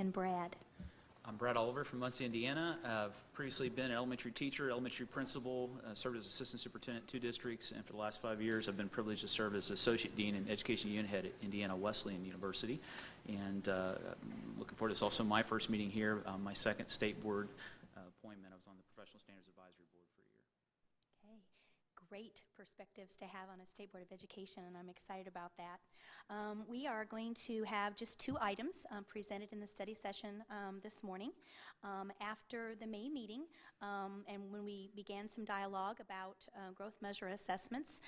and Brad. I'm Brad Oliver from Muncie, Indiana. I've previously been an elementary teacher, elementary principal, served as assistant superintendent in 2 districts, and for the last 5 years I've been privileged to serve as associate dean and education unit head at Indiana Wesleyan University. And looking forward to this. Also my first meeting here, my second state board appointment. I was on the Professional Standards Advisory Board for a year. Okay, great perspectives to have on a State Board of Education, and I'm excited about that. We are going to have just 2 items presented in the study session this morning. After the May meeting, and when we began some dialogue about growth measure assessments,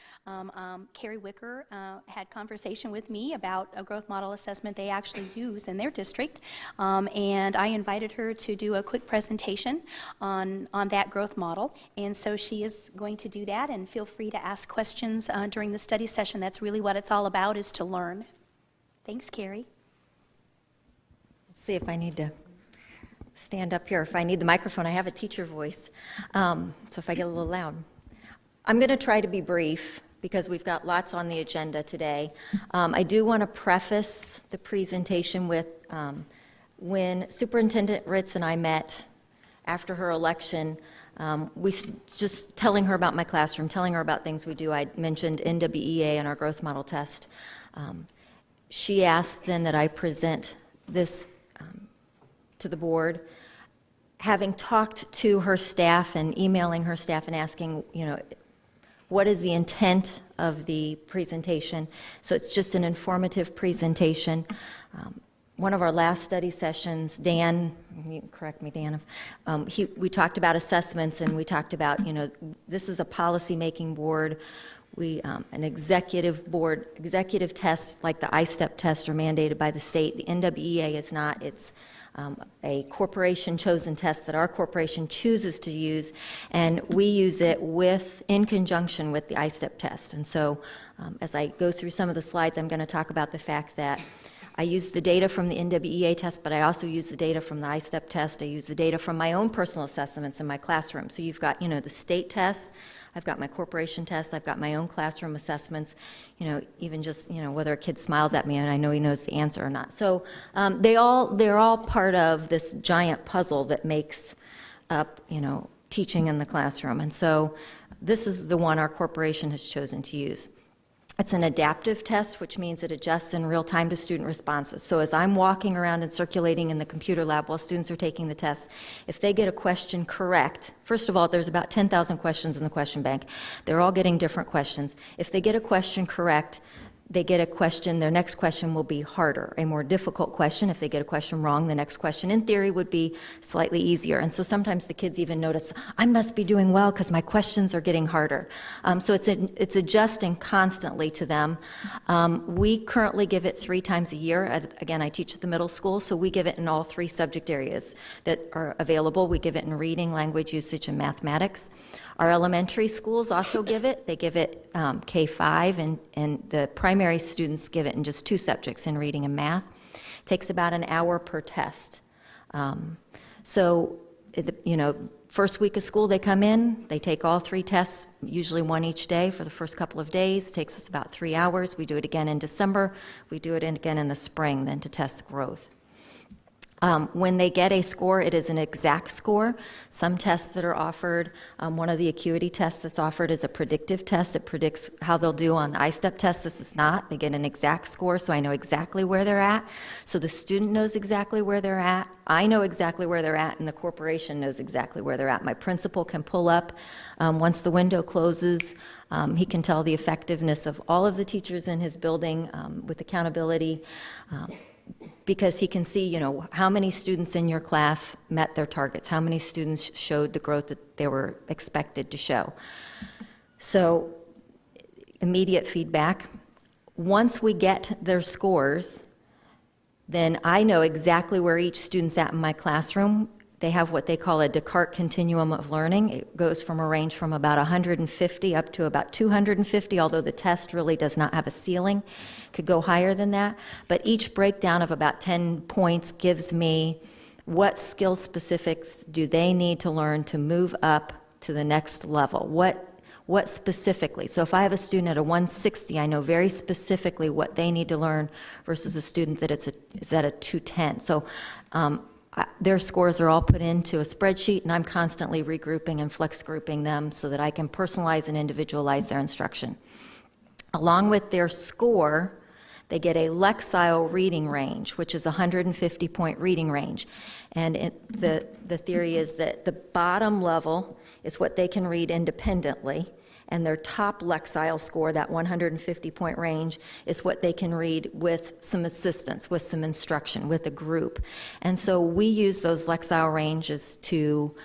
Carrie Wicker had conversation with me about a growth model assessment they actually use in their district, and I invited her to do a quick presentation on that growth model, and so she is going to do that, and feel free to ask questions during the study session. That's really what it's all about, is to learn. Thanks, Carrie. Let's see if I need to stand up here. If I need the microphone, I have a teacher voice. So if I get a little loud. I'm going to try to be brief because we've got lots on the agenda today. I do want to preface the presentation with when Superintendent Ritz and I met after her election, just telling her about my classroom, telling her about things we do. I mentioned NWEA and our growth model test. She asked then that I present this to the board. Having talked to her staff and emailing her staff and asking, what is the intent of the presentation? So it's just an informative presentation. One of our last study sessions, Dan, you can correct me, Dan, we talked about assessments, and we talked about, this is a policy-making board. An executive board, executive tests like the ISTEP test are mandated by the state. The NWEA is not. It's a corporation-chosen test that our corporation chooses to use, and we use it in conjunction with the ISTEP test. And so as I go through some of the slides, I'm going to talk about the fact that I use the data from the NWEA test, but I also use the data from the ISTEP test. I use the data from my own personal assessments in my classroom. So you've got, the state tests, I've got my corporation tests, I've got my own classroom assessments, even just, whether a kid smiles at me and I know he knows the answer or not. So they're all part of this giant puzzle that makes up, teaching in the classroom. And so this is the one our corporation has chosen to use. It's an adaptive test, which means it adjusts in real time to student responses. So as I'm walking around and circulating in the computer lab while students are taking the test, if they get a question correct, first of all, there's about 10,000 questions in the question bank. They're all getting different questions. If they get a question correct, they get a question, their next question will be harder, a more difficult question. If they get a question wrong, the next question in theory would be slightly easier. And so sometimes the kids even notice, I must be doing well because my questions are getting harder. So it's adjusting constantly to them. We currently give it 3 times a year. Again, I teach at the middle school, so we give it in all 3 subject areas that are available. We give it in reading, language usage, and mathematics. Our elementary schools also give it. They give it K-5, and the primary students give it in just 2 subjects, in reading and math. It takes about an hour per test. First week of school they come in, they take all 3 tests, usually 1 each day for the first couple of days. It takes us about 3 hours. We do it again in December. We do it again in the spring then to test growth. When they get a score, it is an exact score. Some tests that are offered, one of the acuity tests that's offered is a predictive test. It predicts how they'll do on the ISTEP test. This is not. They get an exact score, so I know exactly where they're at. So the student knows exactly where they're at. I know exactly where they're at, and the corporation knows exactly where they're at. My principal can pull up once the window closes. He can tell the effectiveness of all of the teachers in his building with accountability. Because he can see, how many students in your class met their targets, how many students showed the growth that they were expected to show. So, immediate feedback. Once we get their scores, then I know exactly where each student's at in my classroom. They have what they call a Descartes continuum of learning. It goes from a range from about 150 up to about 250, although the test really does not have a ceiling. It could go higher than that. But each breakdown of about 10 points gives me what skill specifics do they need to learn to move up to the next level. what specifically. So if I have a student at a 160, I know very specifically what they need to learn versus a student that is at a 210. So their scores are all put into a spreadsheet, and I'm constantly regrouping and flex grouping them so that I can personalize and individualize their instruction. Along with their score, they get a Lexile reading range, which is a 150-point reading range. And the theory is that the bottom level is what they can read independently, and their top Lexile score, that 150-point range, is what they can read with some assistance, with some instruction, with a group. And so we use those Lexile ranges to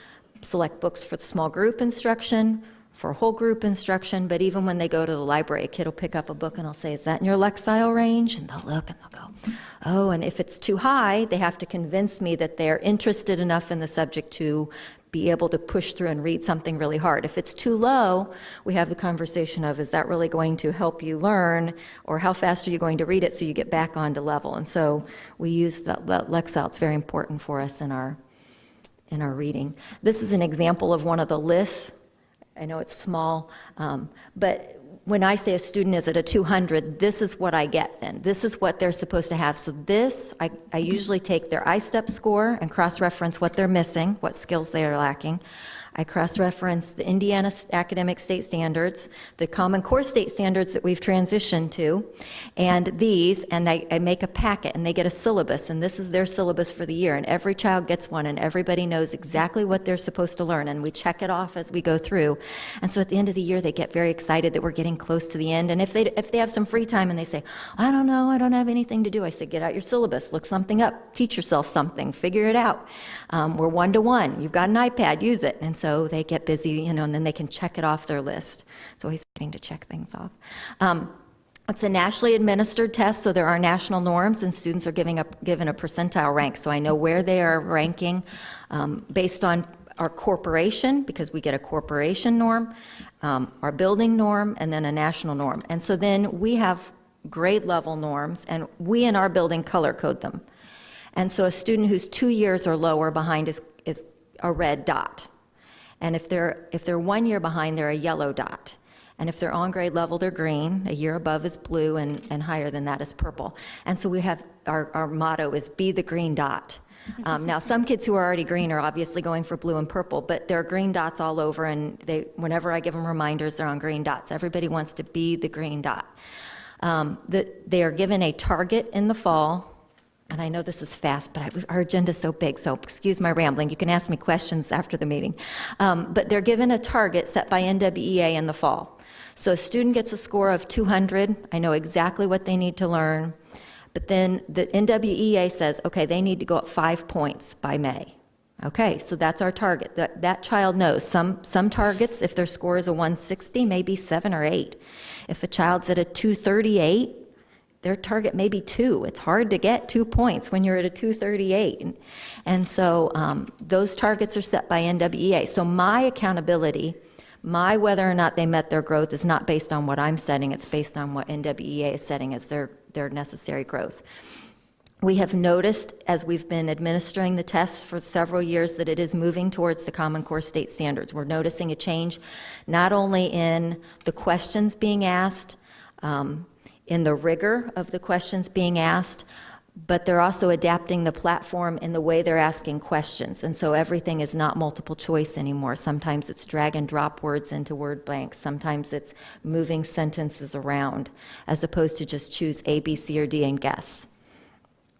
select books for small group instruction, for whole group instruction, but even when they go to the library, a kid will pick up a book and I'll say, is that in your Lexile range? And they'll look and they'll go, oh, and if it's too high, they have to convince me that they're interested enough in the subject to be able to push through and read something really hard. If it's too low, we have the conversation of, is that really going to help you learn, or how fast are you going to read it so you get back onto level? And so we use that Lexile. It's very important for us in our reading. This is an example of one of the lists. I know it's small, but when I say a student is at a 200, this is what I get then. This is what they're supposed to have. So this, I usually take their ISTEP score and cross-reference what they're missing, what skills they are lacking. I cross-reference the Indiana Academic State Standards, the Common Core State Standards that we've transitioned to, and these, and I make a packet, and they get a syllabus, and this is their syllabus for the year, and every child gets one, and everybody knows exactly what they're supposed to learn, and we check it off as we go through. And so at the end of the year, they get very excited that we're getting close to the end, and if they have some free time and they say, I don't know, I don't have anything to do, I say, get out your syllabus, look something up, teach yourself something, figure it out. We're one-to-one, you've got an iPad, use it. And so they get busy, and then they can check it off their list. It's always getting to check things off. It's a nationally administered test, so there are national norms, and students are given a percentile rank. So I know where they are ranking based on our corporation, because we get a corporation norm, our building norm, and then a national norm. And so then we have grade level norms, and we in our building color code them. And so a student who's 2 years or lower behind is a red dot. And if they're 1 year behind, they're a yellow dot. And if they're on grade level, they're green. A year above is blue, and higher than that is purple. And so we have, our motto is be the green dot. Now, some kids who are already green are obviously going for blue and purple, but there are green dots all over, and whenever I give them reminders, they're on green dots. Everybody wants to be the green dot. They are given a target in the fall. And I know this is fast, but our agenda's so big, so excuse my rambling. You can ask me questions after the meeting. But they're given a target set by NWEA in the fall. So a student gets a score of 200. I know exactly what they need to learn. But then the NWEA says, okay, they need to go up 5 points by May. Okay, so that's our target. That child knows. Some targets, if their score is a 160, maybe 7 or 8. If a child's at a 238, their target may be 2. It's hard to get 2 points when you're at a 238. And so those targets are set by NWEA. So my accountability, my whether or not they met their growth is not based on what I'm setting. It's based on what NWEA is setting as their necessary growth. We have noticed as we've been administering the tests for several years that it is moving towards the Common Core State Standards. We're noticing a change not only in the questions being asked, in the rigor of the questions being asked, but they're also adapting the platform in the way they're asking questions. And so everything is not multiple choice anymore. Sometimes it's drag and drop words into word blanks. Sometimes it's moving sentences around, as opposed to just choose A, B, C, or D and guess,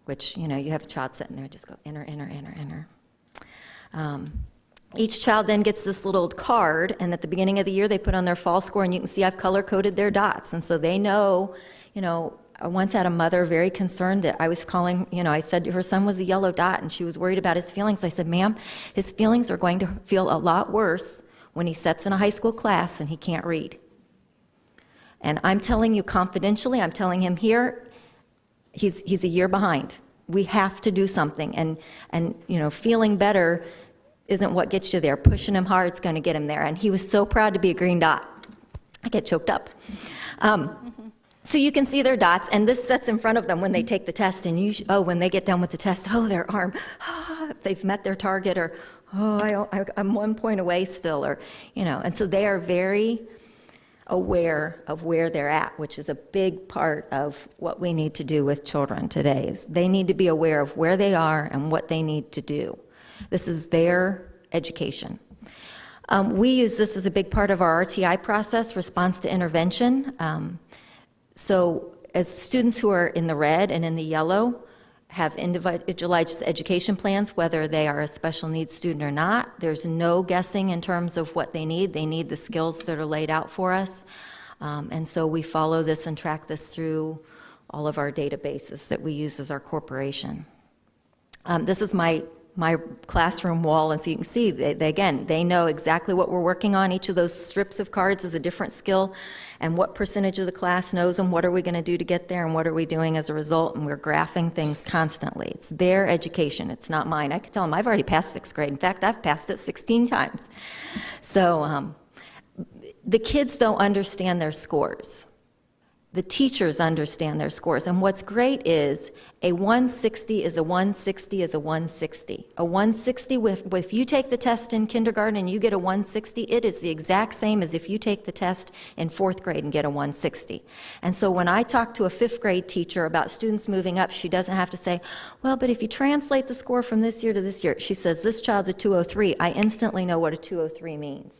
which, you have a child sitting there, just go enter, enter, enter, enter. Each child then gets this little card, and at the beginning of the year, they put on their fall score, and you can see I've color-coded their dots. And so they know, I once had a mother very concerned that I was calling, I said her son was a yellow dot, and she was worried about his feelings. I said, ma'am, his feelings are going to feel a lot worse when he sits in a high school class and he can't read. And I'm telling you confidentially, I'm telling him here, he's a year behind. We have to do something. And feeling better isn't what gets you there. Pushing him hard is going to get him there. And he was so proud to be a green dot. I get choked up. So you can see their dots, and this sets in front of them when they take the test, and when they get done with the test, their arm, they've met their target, or I'm 1 point away still, or, and so they are very aware of where they're at, which is a big part of what we need to do with children today. Is they need to be aware of where they are and what they need to do. This is their education. We use this as a big part of our RTI process, response to intervention. So as students who are in the red and in the yellow have individualized education plans, whether they are a special needs student or not, there's no guessing in terms of what they need. They need the skills that are laid out for us. And so we follow this and track this through all of our databases that we use as our corporation. This is my classroom wall, and so you can see, they know exactly what we're working on. Each of those strips of cards is a different skill, and what percentage of the class knows them, what are we going to do to get there, and what are we doing as a result, and we're graphing things constantly. It's their education, it's not mine. I can tell them I've already passed 6th grade. In fact, I've passed it 16 times. So the kids don't understand their scores. The teachers understand their scores. And what's great is a 160 is a 160 is a 160. A 160, if you take the test in kindergarten and you get a 160, it is the exact same as if you take the test in 4th grade and get a 160. And so when I talk to a 5th grade teacher about students moving up, she doesn't have to say, well, but if you translate the score from this year to this year, she says, this child's a 203. I instantly know what a 203 means.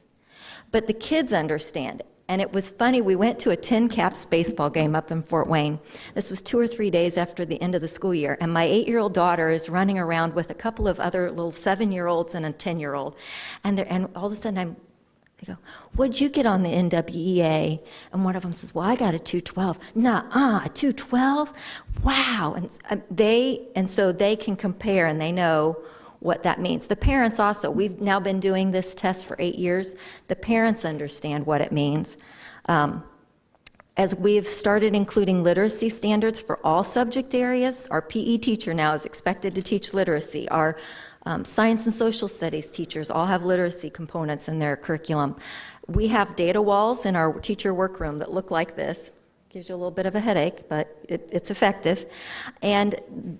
But the kids understand it. And it was funny, we went to a Tin Caps baseball game up in Fort Wayne. This was 2 or 3 days after the end of the school year, and my 8-year-old daughter is running around with a couple of other little 7-year-olds and a 10-year-old. And all of a sudden I go, what'd you get on the NWEA? And one of them says, well, I got a 212. Nuh-uh, a 212? Wow. And so they can compare, and they know what that means. The parents also, we've now been doing this test for 8 years. The parents understand what it means. As we've started including literacy standards for all subject areas, our PE teacher now is expected to teach literacy. Our science and social studies teachers all have literacy components in their curriculum. We have data walls in our teacher workroom that look like this. Gives you a little bit of a headache, but it's effective. And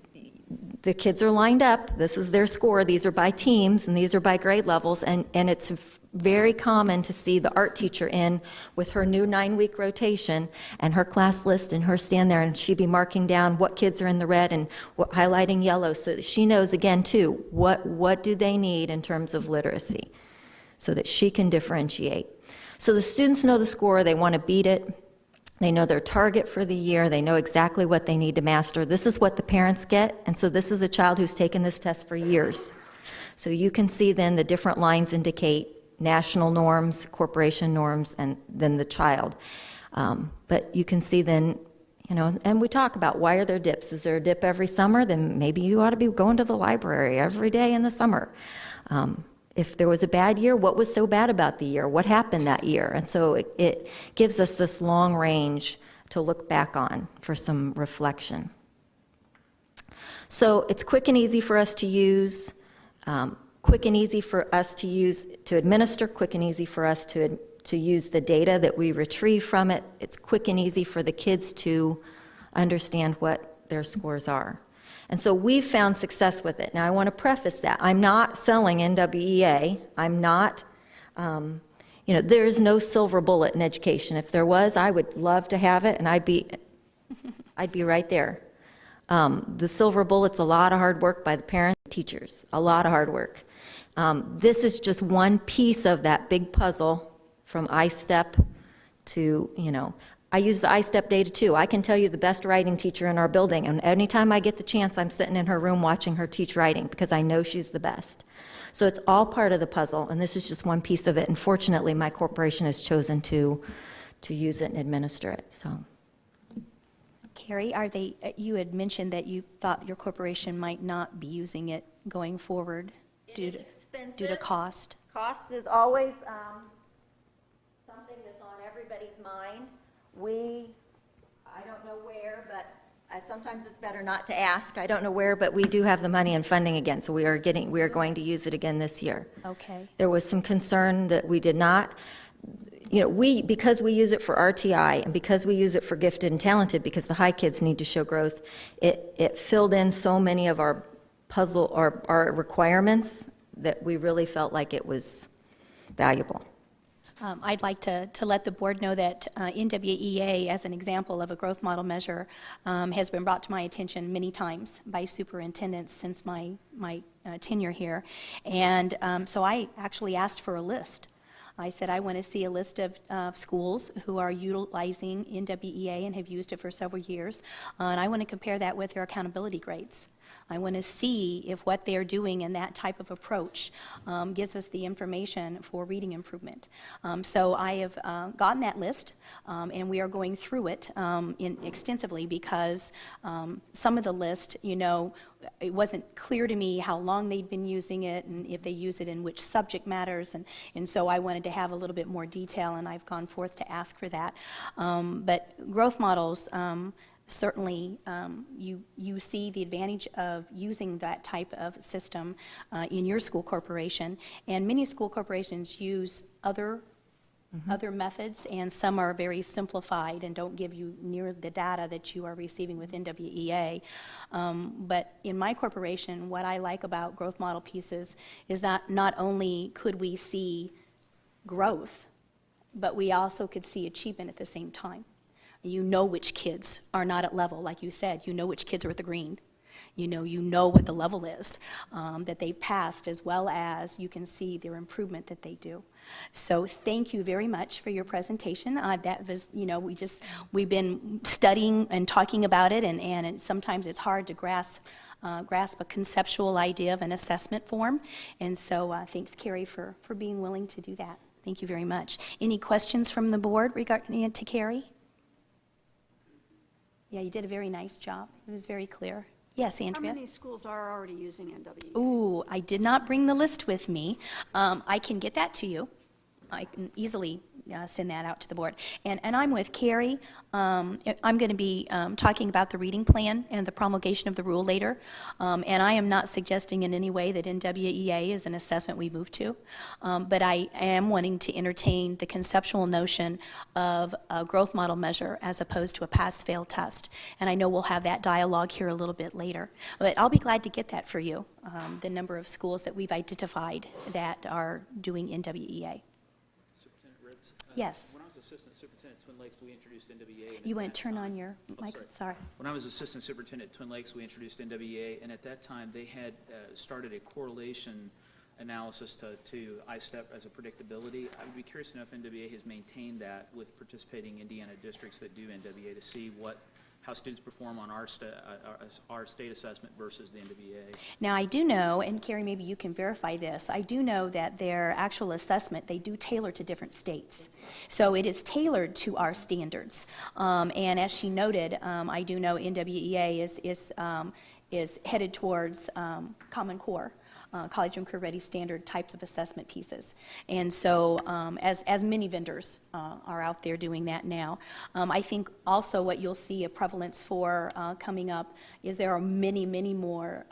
the kids are lined up. This is their score. These are by teams, and these are by grade levels. And it's very common to see the art teacher in with her new 9-week rotation and her class list, and her stand there, and she'd be marking down what kids are in the red and highlighting yellow, so that she knows, again, too, what do they need in terms of literacy, so that she can differentiate. So the students know the score. They want to beat it. They know their target for the year. They know exactly what they need to master. This is what the parents get, and so this is a child who's taken this test for years. So you can see then the different lines indicate national norms, corporation norms, and then the child. But you can see then, and we talk about, why are there dips? Is there a dip every summer? Then maybe you ought to be going to the library every day in the summer. If there was a bad year, what was so bad about the year? What happened that year? And so it gives us this long range to look back on for some reflection. So it's quick and easy for us to use, quick and easy for us to use, to administer, quick and easy for us to use the data that we retrieve from it. It's quick and easy for the kids to understand what their scores are. And so we've found success with it. Now, I want to preface that. I'm not selling NWEA. I'm not, there's no silver bullet in education. If there was, I would love to have it, and I'd be right there. The silver bullet's a lot of hard work by the parents and teachers, a lot of hard work. This is just one piece of that big puzzle, from iStep to, I use the iStep data too. I can tell you the best writing teacher in our building, and anytime I get the chance, I'm sitting in her room watching her teach writing, because I know she's the best. So it's all part of the puzzle, and this is just one piece of it. And fortunately, my corporation has chosen to use it and administer it. So, Carrie, you had mentioned that you thought your corporation might not be using it going forward due to cost. Cost is always something that's on everybody's mind. I don't know where, but sometimes it's better not to ask. I don't know where, but we do have the money and funding again, so we are going to use it again this year. Okay. There was some concern that we did not, because we use it for RTI and because we use it for gifted and talented, because the high kids need to show growth, it filled in so many of our puzzle, our requirements, that we really felt like it was valuable. I'd like to let the board know that NWEA, as an example of a growth model measure, has been brought to my attention many times by superintendents since my tenure here. And so I actually asked for a list. I said, I want to see a list of schools who are utilizing NWEA and have used it for several years, and I want to compare that with their accountability grades. I want to see if what they're doing in that type of approach gives us the information for reading improvement. So I have gotten that list, and we are going through it extensively because some of the list, it wasn't clear to me how long they'd been using it and if they use it in which subject matters, and so I wanted to have a little bit more detail, and I've gone forth to ask for that. But growth models, certainly you see the advantage of using that type of system in your school corporation, and many school corporations use other methods, and some are very simplified and don't give you near the data that you are receiving with NWEA. But in my corporation, what I like about growth model pieces is that not only could we see growth, but we also could see achievement at the same time. You know which kids are not at level, like you said. You know which kids are at the green. You know what the level is that they passed, as well as you can see their improvement that they do. So thank you very much for your presentation. That was, we've been studying and talking about it, and sometimes it's hard to grasp a conceptual idea of an assessment form. And so thanks, Carrie, for being willing to do that. Thank you very much. Any questions from the board regarding it to Carrie? Yeah, you did a very nice job. It was very clear. Yes, Andrea? How many schools are already using NWEA? Ooh, I did not bring the list with me. I can get that to you. I can easily send that out to the board. And I'm with Carrie. I'm going to be talking about the reading plan and the promulgation of the rule later. And I am not suggesting in any way that NWEA is an assessment we move to. But I am wanting to entertain the conceptual notion of a growth model measure as opposed to a pass-fail test. And I know we'll have that dialogue here a little bit later. But I'll be glad to get that for you, the number of schools that we've identified that are doing NWEA. Superintendent Ritz? Yes. When I was assistant superintendent at Twin Lakes, we introduced NWEA. And You at want to that turn time- on your mic? sorry. Sorry. When I was assistant superintendent at Twin Lakes, we introduced NWEA, and at that time, they had started a correlation analysis to ISTEP as a predictability. I would be curious to know if NWEA has maintained that with participating Indiana districts that do NWEA to see how students perform on our state assessment versus the NWEA. Now, I do know, and Carrie, maybe you can verify this, I do know that their actual assessment, they do tailor to different states. So it is tailored to our standards. And as she noted, I do know NWEA is headed towards Common Core. College and Career Ready standard types of assessment pieces. And so as many vendors are out there doing that now, I think also what you'll see a prevalence for coming up is there are many, many more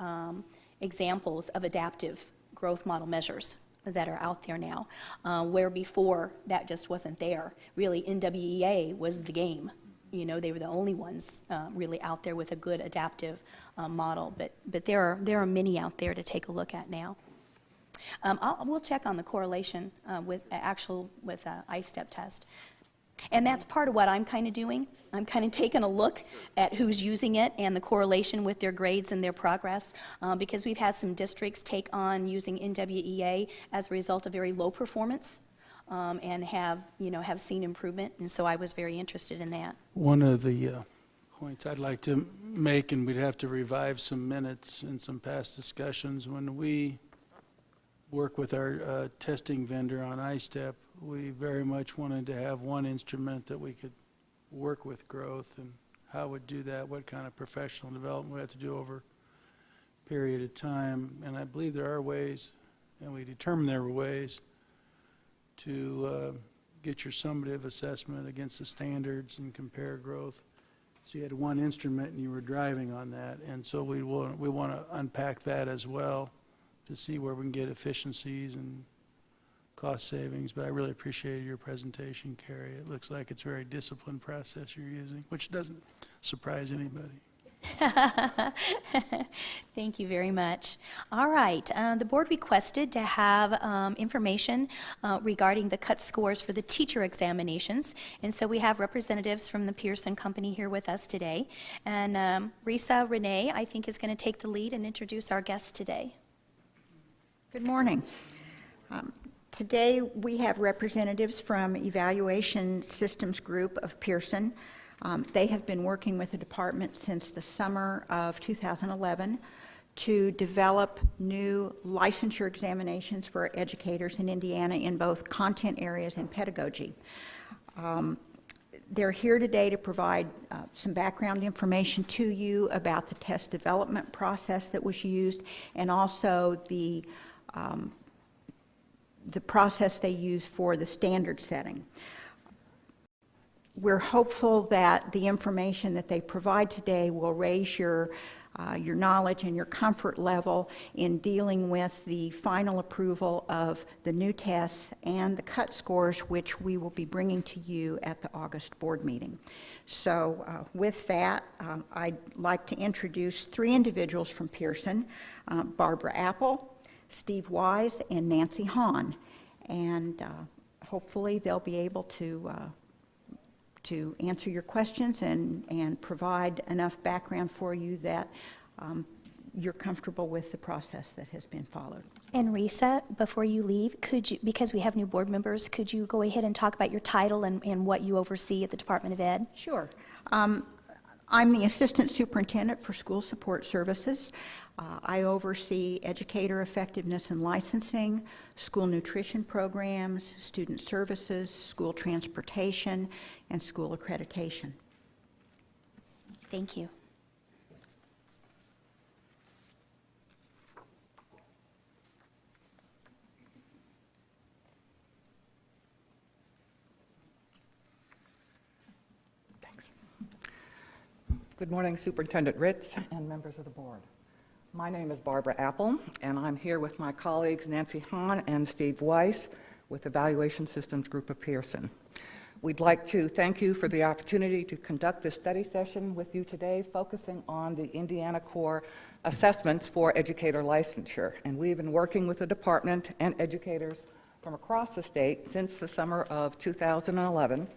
examples of adaptive growth model measures that are out there now, where before that just wasn't there. Really, NWEA was the game. They were the only ones really out there with a good adaptive model, but there are many out there to take a look at now. We'll check on the correlation with ISTEP test. And that's part of what I'm kind of doing. I'm kind of taking a look at who's using it and the correlation with their grades and their progress, because we've had some districts take on using NWEA as a result of very low performance and have seen improvement, and so I was very interested in that. One of the points I'd like to make, and we'd have to revive some minutes and some past discussions, when we work with our testing vendor on ISTEP, we very much wanted to have one instrument that we could work with growth, and how we'd do that, what kind of professional development we have to do over a period of time. And I believe there are ways, and we determined there were ways, to get your summative assessment against the standards and compare growth. So you had one instrument and you were driving on that. And so we want to unpack that as well to see where we can get efficiencies and cost savings. But I really appreciated your presentation, Carrie. It looks like it's a very disciplined process you're using, which doesn't surprise anybody. Thank you very much. All right, the board requested to have information regarding the cut scores for the teacher examinations, and so we have representatives from the Pearson Company here with us today. And Risa Renee, I think, is going to take the lead and introduce our guests today. Good morning. Today, we have representatives from Evaluation Systems Group of Pearson. They have been working with the department since the summer of 2011 to develop new licensure examinations for educators in Indiana in both content areas and pedagogy. They're here today to provide some background information to you about the test development process that was used, and also the process they use for the standard setting. We're hopeful that the information that they provide today will raise your knowledge and your comfort level in dealing with the final approval of the new tests and the cut scores, which we will be bringing to you at the August board meeting. So with that, I'd like to introduce three individuals from Pearson, Barbara Apple, Steve Wise, and Nancy Hahn. And hopefully they'll be able to answer your questions and provide enough background for you that you're comfortable with the process that has been followed. And Risa, before you leave, could you, because we have new board members, could you go ahead and talk about your title and what you oversee at the Department of Ed? Sure. I'm the Assistant Superintendent for School Support Services. I oversee educator effectiveness and licensing, school nutrition programs, student services, school transportation, and school accreditation. Thank you. Thanks. Good morning, Superintendent Ritz and members of the board. My name is Barbara Apple, and I'm here with my colleagues Nancy Hahn and Steve Weiss with Evaluation Systems Group of Pearson. We'd like to thank you for the opportunity to conduct this study session with you today, focusing on the Indiana Core assessments for educator licensure. And we've been working with the department and educators from across the state since the summer of 2011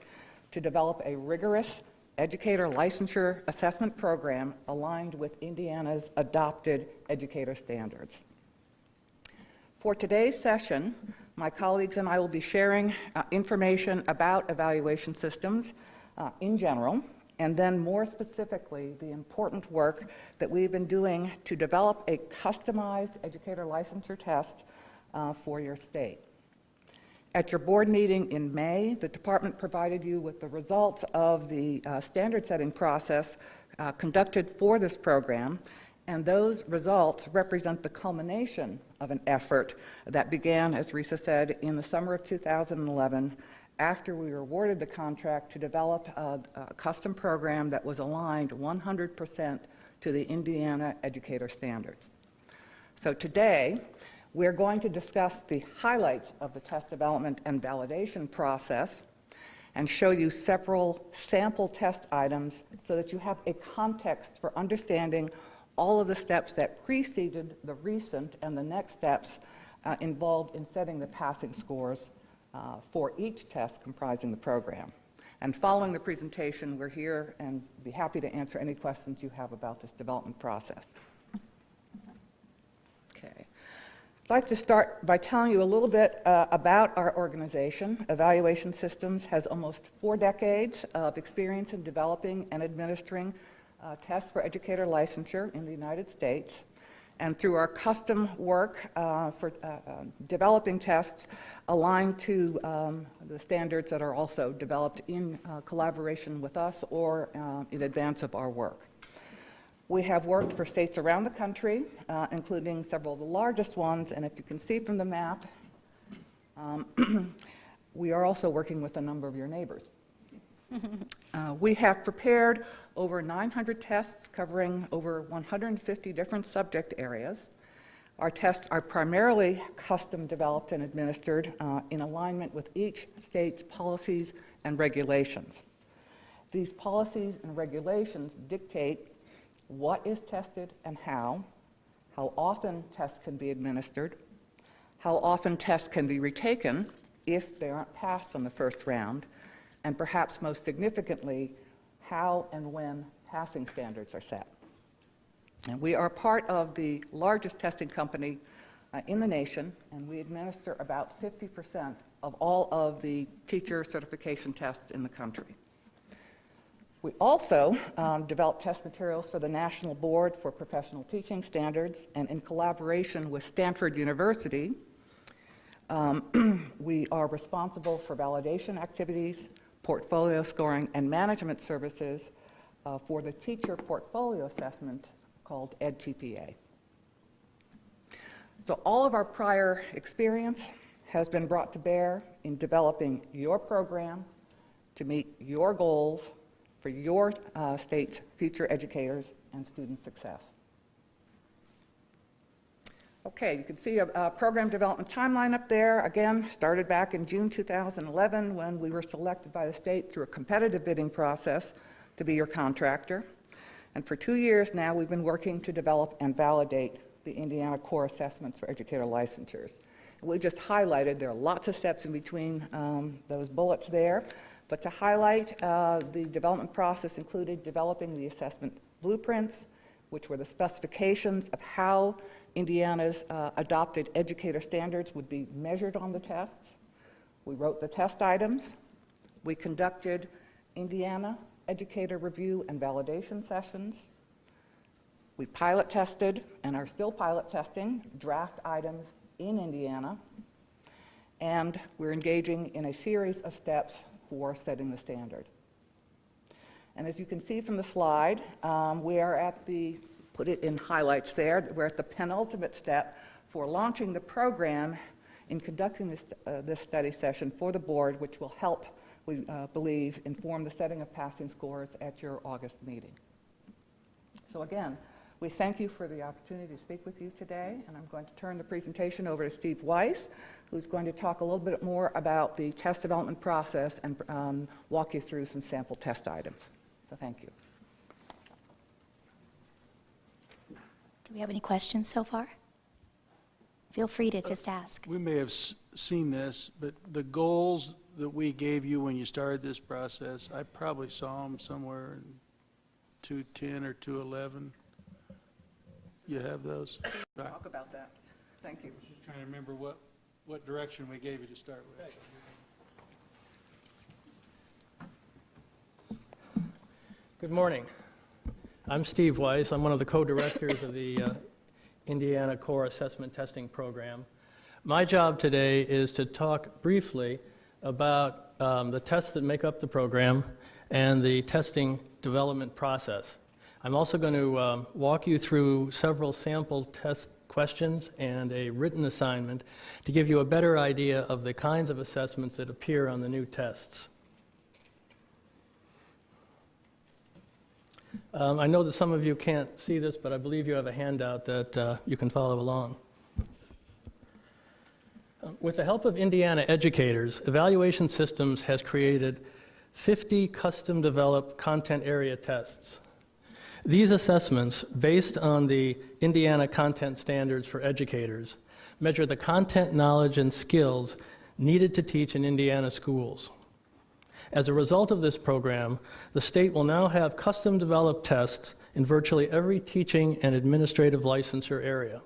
to develop a rigorous educator licensure assessment program aligned with Indiana's adopted educator standards. For today's session, my colleagues and I will be sharing information about evaluation systems in general, and then more specifically, the important work that we've been doing to develop a customized educator licensure test for your state. At your board meeting in May, the department provided you with the results of the standard setting process conducted for this program, and those results represent the culmination of an effort that began, as Risa said, in the summer of 2011 after we were awarded the contract to develop a custom program that was aligned 100% to the Indiana educator standards. So today, we're going to discuss the highlights of the test development and validation process and show you several sample test items so that you have a context for understanding all of the steps that preceded the recent and the next steps involved in setting the passing scores for each test comprising the program. And following the presentation, we're here and be happy to answer any questions you have about this development process. I'd like to start by telling you a little bit about our organization. Evaluation Systems has almost 4 decades of experience in developing and administering tests for educator licensure in the United States. And through our custom work for developing tests aligned to the standards that are also developed in collaboration with us or in advance of our work. We have worked for states around the country, including several of the largest ones, and if you can see from the map, we are also working with a number of your neighbors. We have prepared over 900 tests covering over 150 different subject areas. Our tests are primarily custom developed and administered in alignment with each state's policies and regulations. These policies and regulations dictate what is tested and how often tests can be administered, how often tests can be retaken if they aren't passed on the first round, and perhaps most significantly, how and when passing standards are set. And we are part of the largest testing company in the nation, and we administer about 50% of all of the teacher certification tests in the country. We also develop test materials for the National Board for Professional Teaching Standards, and in collaboration with Stanford University, we are responsible for validation activities, portfolio scoring, and management services for the teacher portfolio assessment called EdTPA. So all of our prior experience has been brought to bear in developing your program to meet your goals for your state's future educators and student success. Okay, you can see a program development timeline up there. Again, started back in June 2011 when we were selected by the state through a competitive bidding process to be your contractor. And for 2 years now, we've been working to develop and validate the Indiana Core Assessments for Educator Licensures. We just highlighted, there are lots of steps in between those bullets there, but to highlight, the development process included developing the assessment blueprints, which were the specifications of how Indiana's adopted educator standards would be measured on the tests. We wrote the test items. We conducted Indiana educator review and validation sessions. We pilot tested and are still pilot testing draft items in Indiana. And we're engaging in a series of steps for setting the standard. And as you can see from the slide, we are at the, put it in highlights there, we're at the penultimate step for launching the program in conducting this study session for the board, which will help, we believe, inform the setting of passing scores at your August meeting. So again, we thank you for the opportunity to speak with you today, and I'm going to turn the presentation over to Steve Weiss, who's going to talk a little bit more about the test development process and walk you through some sample test items. So thank you. Do we have any questions so far? Feel free to just ask. We may have seen this, but the goals that we gave you when you started this process, I probably saw them somewhere in 210 or 211. You have those? Talk about that. Thank you. Just trying to remember what direction we gave you to start with. Good morning. I'm Steve Weiss. I'm one of the co-directors of the Indiana Core Assessment Testing Program. My job today is to talk briefly about the tests that make up the program and the testing development process. I'm also going to walk you through several sample test questions and a written assignment to give you a better idea of the kinds of assessments that appear on the new tests. I know that some of you can't see this, but I believe you have a handout that you can follow along. With the help of Indiana educators, Evaluation Systems has created 50 custom-developed content area tests. These assessments, based on the Indiana Content Standards for Educators, measure the content knowledge and skills needed to teach in Indiana schools. As a result of this program, the state will now have custom-developed tests in virtually every teaching and administrative licensure area.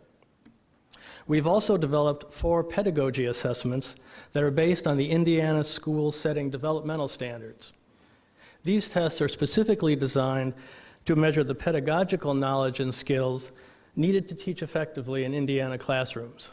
We've also developed 4 pedagogy assessments that are based on the Indiana School Setting Developmental Standards. These tests are specifically designed to measure the pedagogical knowledge and skills needed to teach effectively in Indiana classrooms.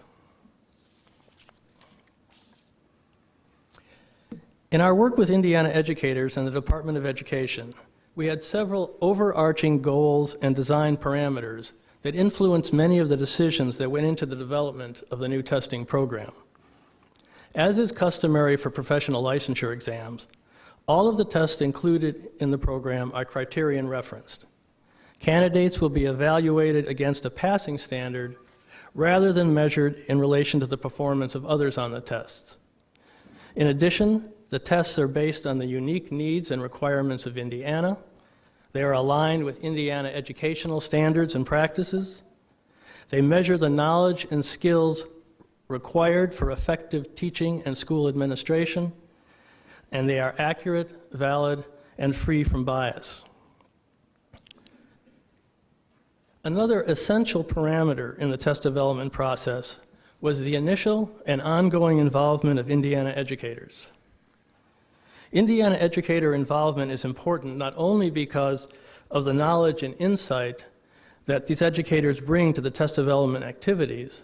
In our work with Indiana educators and the Department of Education, we had several overarching goals and design parameters that influenced many of the decisions that went into the development of the new testing program. As is customary for professional licensure exams, all of the tests included in the program are criterion referenced. Candidates will be evaluated against a passing standard rather than measured in relation to the performance of others on the tests. In addition, the tests are based on the unique needs and requirements of Indiana, They are aligned with Indiana educational standards and practices. They measure the knowledge and skills required for effective teaching and school administration, and they are accurate, valid, and free from bias. Another essential parameter in the test development process was the initial and ongoing involvement of Indiana educators. Indiana educator involvement is important not only because of the knowledge and insight that these educators bring to the test development activities,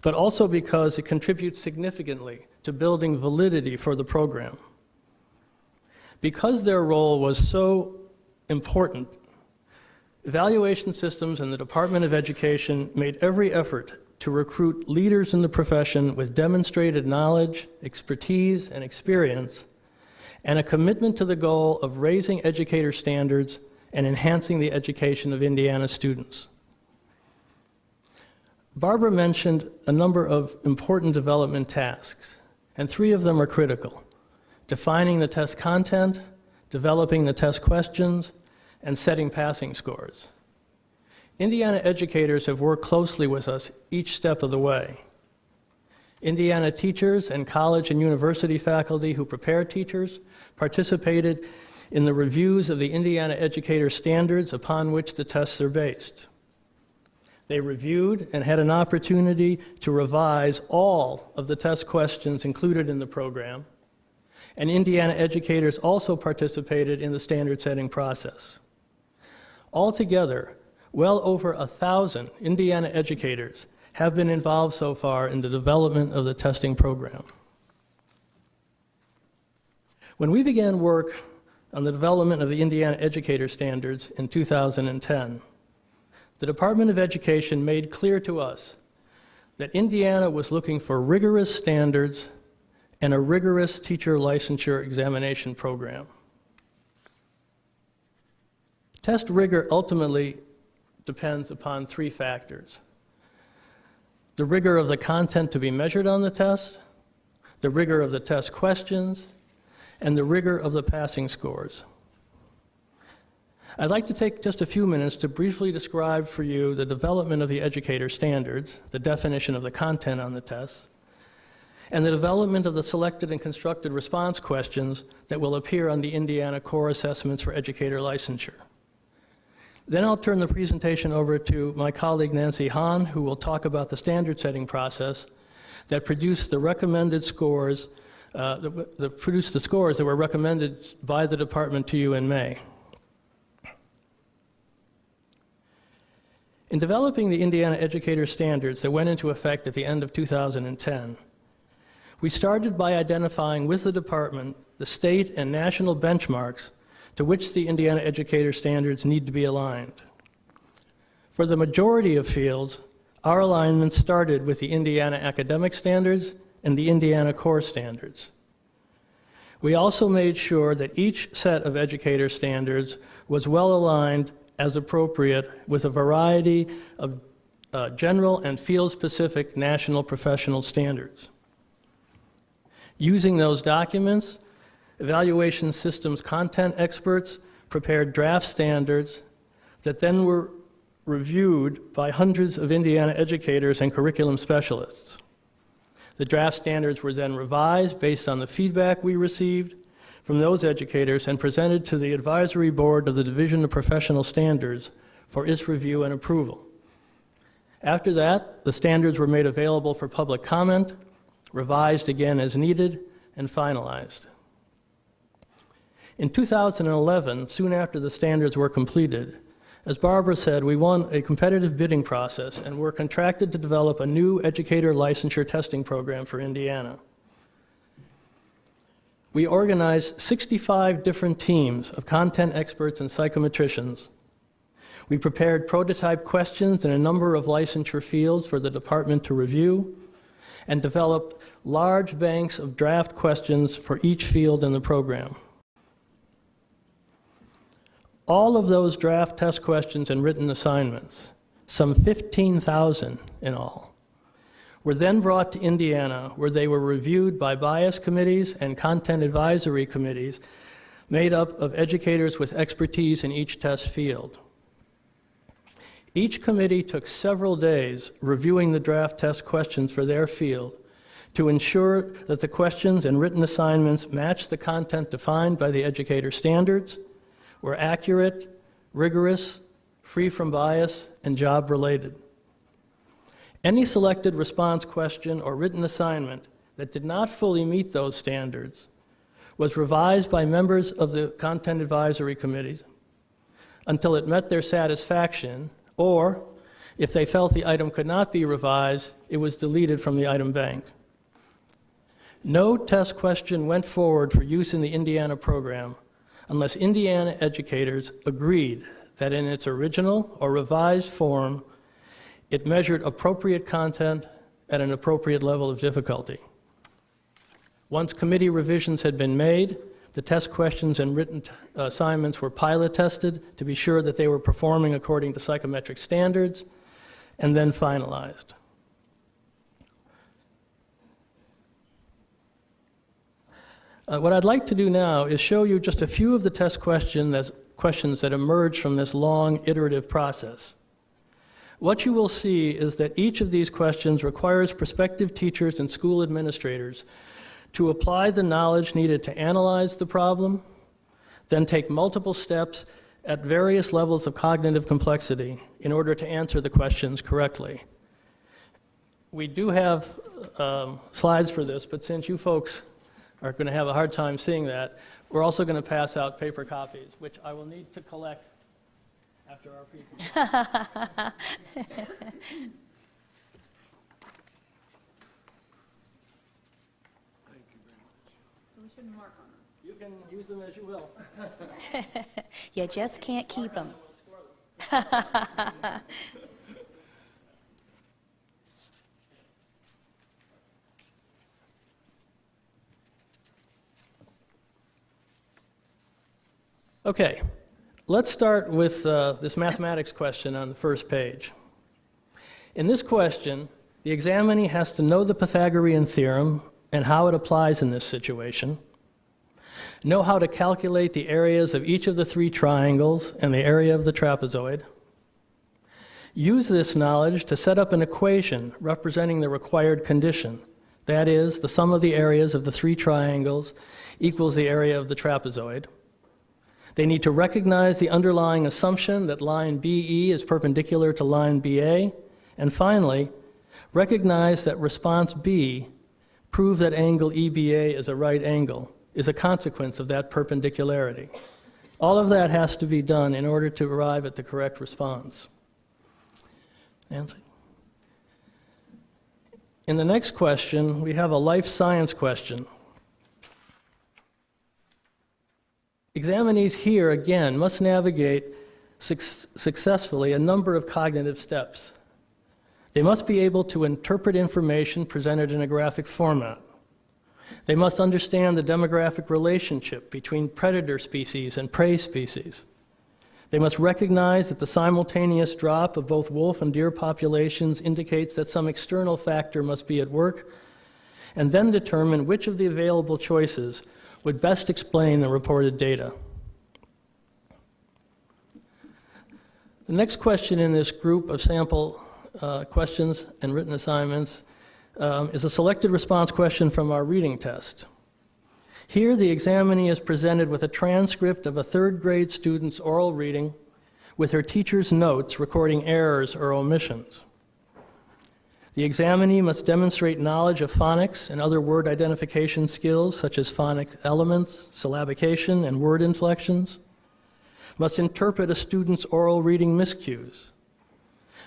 but also because it contributes significantly to building validity for the program. Because their role was so important, evaluation systems and the Department of Education made every effort to recruit leaders in the profession with demonstrated knowledge, expertise, and experience, and a commitment to the goal of raising educator standards and enhancing the education of Indiana students. Barbara mentioned a number of important development tasks, and 3 of them are critical: defining the test content, developing the test questions, and setting passing scores. Indiana educators have worked closely with us each step of the way. Indiana teachers and college and university faculty who prepare teachers participated in the reviews of the Indiana educator standards upon which the tests are based. They reviewed and had an opportunity to revise all of the test questions included in the program, and Indiana educators also participated in the standard setting process. Altogether, well over 1,000 Indiana educators have been involved so far in the development of the testing program. When we began work on the development of the Indiana educator standards in 2010, the Department of Education made clear to us that Indiana was looking for rigorous standards and a rigorous teacher licensure examination program. Test rigor ultimately depends upon 3 factors: the rigor of the content to be measured on the test, the rigor of the test questions, and the rigor of the passing scores. I'd like to take just a few minutes to briefly describe for you the development of the educator standards, the definition of the content on the tests, and the development of the selected and constructed response questions that will appear on the Indiana Core Assessments for Educator Licensure. Then I'll turn the presentation over to my colleague Nancy Hahn, who will talk about the standard setting process that produced the recommended scores, produced the scores that were recommended by the department to you in May. In developing the Indiana educator standards that went into effect at the end of 2010, we started by identifying with the department the state and national benchmarks to which the Indiana educator standards need to be aligned. For the majority of fields, our alignment started with the Indiana academic standards and the Indiana core standards. We also made sure that each set of educator standards was well aligned as appropriate with a variety of general and field-specific national professional standards. Using those documents, evaluation systems content experts prepared draft standards that then were reviewed by hundreds of Indiana educators and curriculum specialists. The draft standards were then revised based on the feedback we received from those educators and presented to the advisory board of the Division of Professional Standards for its review and approval. After that, the standards were made available for public comment, revised again as needed, and finalized. In 2011, soon after the standards were completed, as Barbara said, we won a competitive bidding process and were contracted to develop a new educator licensure testing program for Indiana. We organized 65 different teams of content experts and psychometricians. We prepared prototype questions in a number of licensure fields for the department to review, and developed large banks of draft questions for each field in the program. All of those draft test questions and written assignments, some 15,000 in all, were then brought to Indiana, where they were reviewed by bias committees and content advisory committees made up of educators with expertise in each test field. Each committee took several days reviewing the draft test questions for their field to ensure that the questions and written assignments matched the content defined by the educator standards, were accurate, rigorous, free from bias, and job-related. Any selected response question or written assignment that did not fully meet those standards was revised by members of the content advisory committees until it met their satisfaction, or if they felt the item could not be revised, it was deleted from the item bank. No test question went forward for use in the Indiana program unless Indiana educators agreed that in its original or revised form, it measured appropriate content at an appropriate level of difficulty. Once committee revisions had been made, the test questions and written assignments were pilot tested to be sure that they were performing according to psychometric standards, and then finalized. What I'd like to do now is show you just a few of the test questions that emerged from this long iterative process. What you will see is that each of these questions requires prospective teachers and school administrators to apply the knowledge needed to analyze the problem, then take multiple steps at various levels of cognitive complexity in order to answer the questions correctly. We do have slides for this, but since you folks are going to have a hard time seeing that, we're also going to pass out paper copies, which I will need to collect after our presentation. You can use them as you will. You just can't keep them. Okay, let's start with this mathematics question on the first page. In this question, the examinee has to know the Pythagorean theorem and how it applies in this situation, know how to calculate the areas of each of the three triangles and the area of the trapezoid, use this knowledge to set up an equation representing the required condition, that is, the sum of the areas of the three triangles equals the area of the trapezoid. They need to recognize the underlying assumption that line BE is perpendicular to line BA, and finally, recognize that response B, prove that angle EBA is a right angle, is a consequence of that perpendicularity. All of that has to be done in order to arrive at the correct response. Nancy? In the next question, we have a life science question. Examinees here, again, must navigate successfully a number of cognitive steps. They must be able to interpret information presented in a graphic format. They must understand the demographic relationship between predator species and prey species. They must recognize that the simultaneous drop of both wolf and deer populations indicates that some external factor must be at work, and then determine which of the available choices would best explain the reported data. The next question in this group of sample questions and written assignments is a selected response question from our reading test. Here, the examinee is presented with a transcript of a third grade student's oral reading with her teacher's notes recording errors or omissions. The examinee must demonstrate knowledge of phonics and other word identification skills such as phonic elements, syllabication, and word inflections, must interpret a student's oral reading miscues,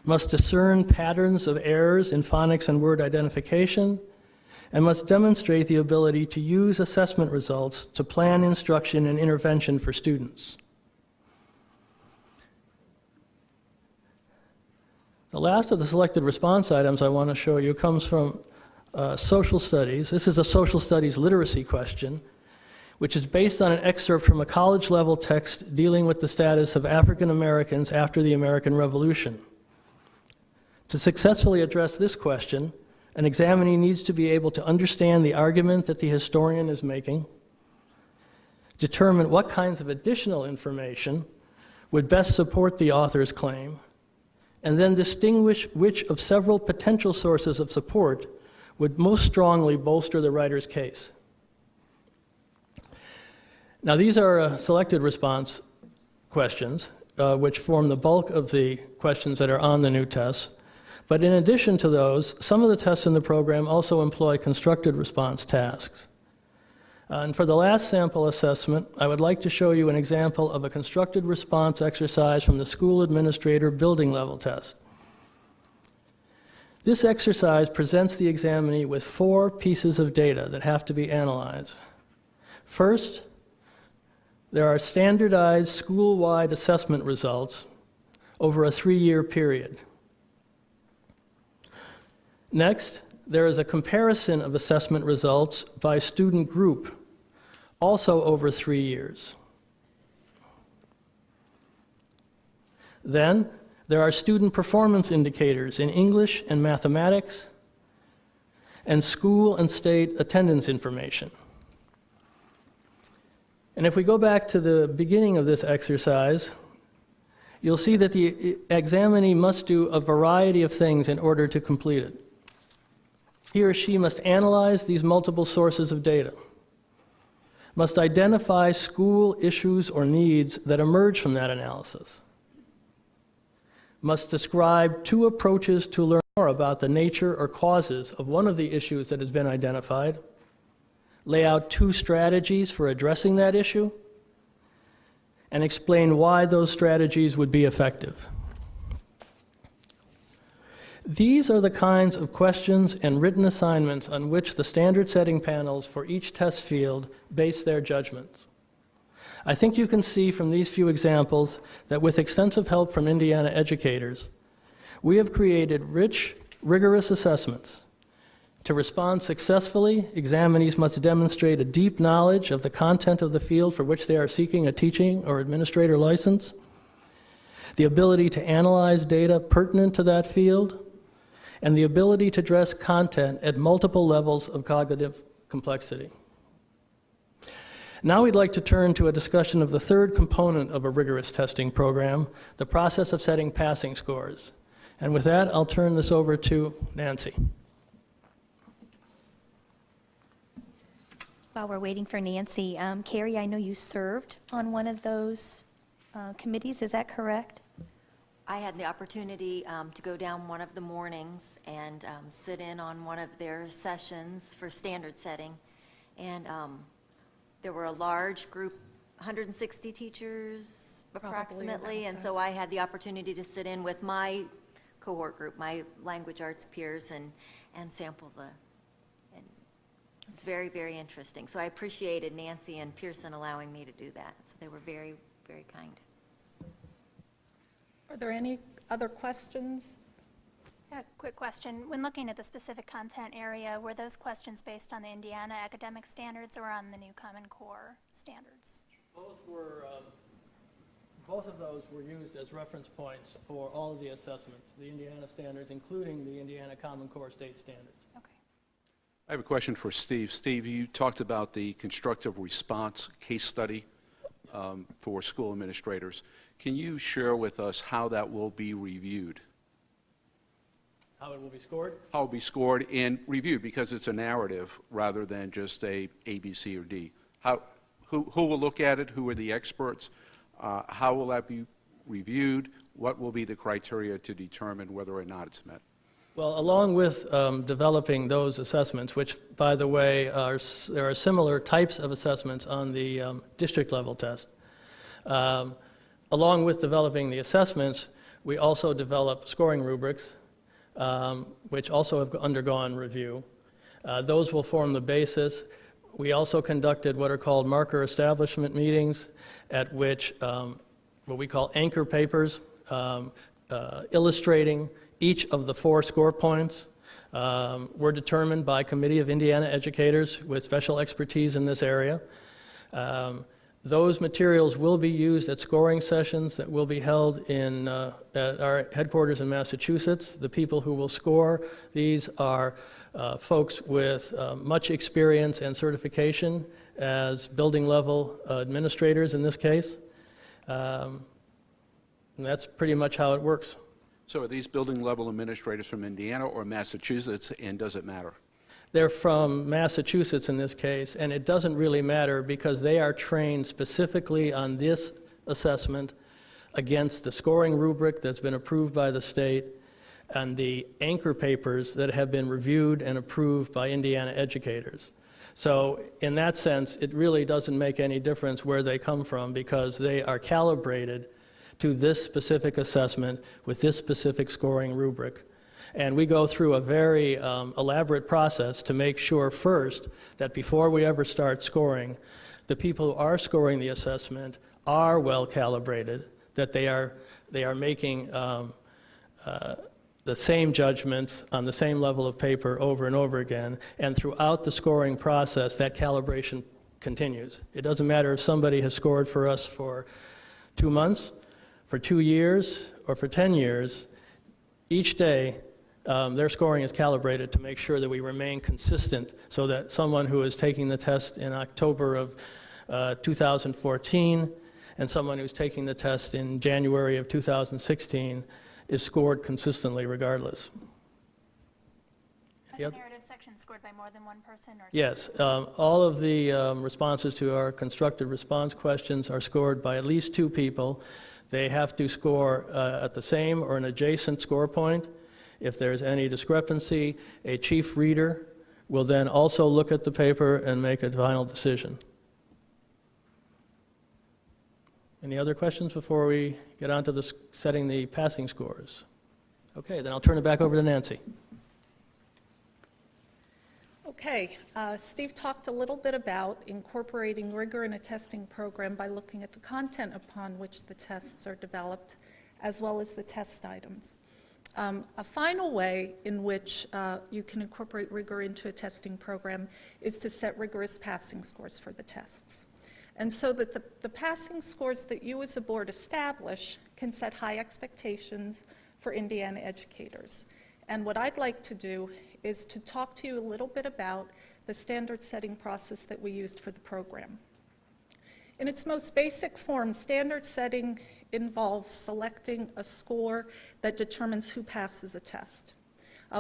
must discern patterns of errors in phonics and word identification, and must demonstrate the ability to use assessment results to plan instruction and intervention for students. The last of the selected response items I want to show you comes from social studies. This is a social studies literacy question, which is based on an excerpt from a college-level text dealing with the status of African Americans after the American Revolution. To successfully address this question, an examinee needs to be able to understand the argument that the historian is making, determine what kinds of additional information would best support the author's claim, and then distinguish which of several potential sources of support would most strongly bolster the writer's case. Now, these are selected response questions, which form the bulk of the questions that are on the new tests. But in addition to those, some of the tests in the program also employ constructed response tasks. And for the last sample assessment, I would like to show you an example of a constructed response exercise from the school administrator building level test. This exercise presents the examinee with 4 pieces of data that have to be analyzed. First, there are standardized school-wide assessment results over a 3-year period. Next, there is a comparison of assessment results by student group, also over 3 years. Then, there are student performance indicators in English and mathematics, and school and state attendance information. And if we go back to the beginning of this exercise, you'll see that the examinee must do a variety of things in order to complete it. He or she must analyze these multiple sources of data, must identify school issues or needs that emerge from that analysis, must describe 2 approaches to learn more about the nature or causes of one of the issues that has been identified, lay out 2 strategies for addressing that issue, and explain why those strategies would be effective. These are the kinds of questions and written assignments on which the standard setting panels for each test field base their judgments. I think you can see from these few examples that with extensive help from Indiana educators, we have created rich, rigorous assessments. To respond successfully, examinees must demonstrate a deep knowledge of the content of the field for which they are seeking a teaching or administrator license, the ability to analyze data pertinent to that field, and the ability to address content at multiple levels of cognitive complexity. Now we'd like to turn to a discussion of the third component of a rigorous testing program, the process of setting passing scores. And with that, I'll turn this over to Nancy. While we're waiting for Nancy, Carrie, I know you served on one of those committees, is that correct? I had the opportunity to go down one of the mornings and sit in on one of their sessions for standard setting. And there were a large group, 160 teachers approximately, and so I had the opportunity to sit in with my cohort group, my language arts peers, and sample the, and it was very, very interesting. So I appreciated Nancy and Pearson allowing me to do that. So they were very, very kind. Are there any other questions? Yeah, quick question. When looking at the specific content area, were those questions based on the Indiana academic standards or on the new Common Core standards? Both of those were used as reference points for all of the assessments, the Indiana standards, including the Indiana Common Core state standards. Okay. I have a question for Steve. Steve, you talked about the constructive response case study for school administrators. Can you share with us how that will be reviewed? How it will be scored? How it will be scored and reviewed, because it's a narrative rather than just a B, C, or D. Who will look at it? Who are the experts? How will that be reviewed? What will be the criteria to determine whether or not it's met? Well, along with developing those assessments, which, by the way, there are similar types of assessments on the district level test. Along with developing the assessments, we also develop scoring rubrics, which also have undergone review. Those will form the basis. We also conducted what are called marker establishment meetings, at which what we call anchor papers, illustrating each of the 4 score points were determined by a committee of Indiana educators with special expertise in this area. Those materials will be used at scoring sessions that will be held in at our headquarters in Massachusetts. The people who will score these are folks with much experience and certification as building level administrators in this case. And that's pretty much how it works. So are these building level administrators from Indiana or Massachusetts, and does it matter? They're from Massachusetts in this case, and it doesn't really matter because they are trained specifically on this assessment against the scoring rubric that's been approved by the state and the anchor papers that have been reviewed and approved by Indiana educators. So in that sense, it really doesn't make any difference where they come from because they are calibrated to this specific assessment with this specific scoring rubric. And we go through a very elaborate process to make sure first that before we ever start scoring, the people who are scoring the assessment are well calibrated, that they are making the same judgments on the same level of paper over and over again, and throughout the scoring process, that calibration continues. It doesn't matter if somebody has scored for us for 2 months, for 2 years, or for 10 years. Each day, their scoring is calibrated to make sure that we remain consistent so that someone who is taking the test in October of 2014 and someone who's taking the test in January of 2016 is scored consistently regardless. Are the narrative sections scored by more than one person? Or Yes, all of the responses to our constructive response questions are scored by at least 2 people. They have to score at the same or an adjacent score point. If there's any discrepancy, a chief reader will then also look at the paper and make a final decision. Any other questions before we get on to setting the passing scores? Okay, then I'll turn it back over to Nancy. Okay, Steve talked a little bit about incorporating rigor in a testing program by looking at the content upon which the tests are developed, as well as the test items. A final way in which you can incorporate rigor into a testing program is to set rigorous passing scores for the tests. And so that the passing scores that you as a board establish can set high expectations for Indiana educators. And what I'd like to do is to talk to you a little bit about the standard setting process that we used for the program. In its most basic form, standard setting involves selecting a score that determines who passes a test.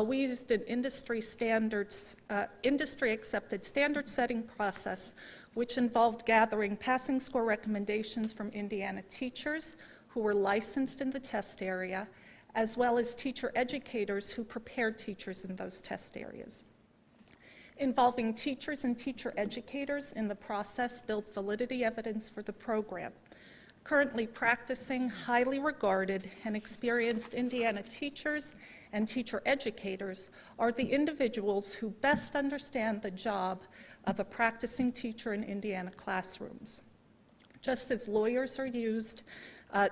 We used an industry-accepted standard setting process which involved gathering passing score recommendations from Indiana teachers who were licensed in the test area, as well as teacher educators who prepared teachers in those test areas. Involving teachers and teacher educators in the process builds validity evidence for the program. Currently practicing, highly regarded, and experienced Indiana teachers and teacher educators are the individuals who best understand the job of a practicing teacher in Indiana classrooms. Just as lawyers are used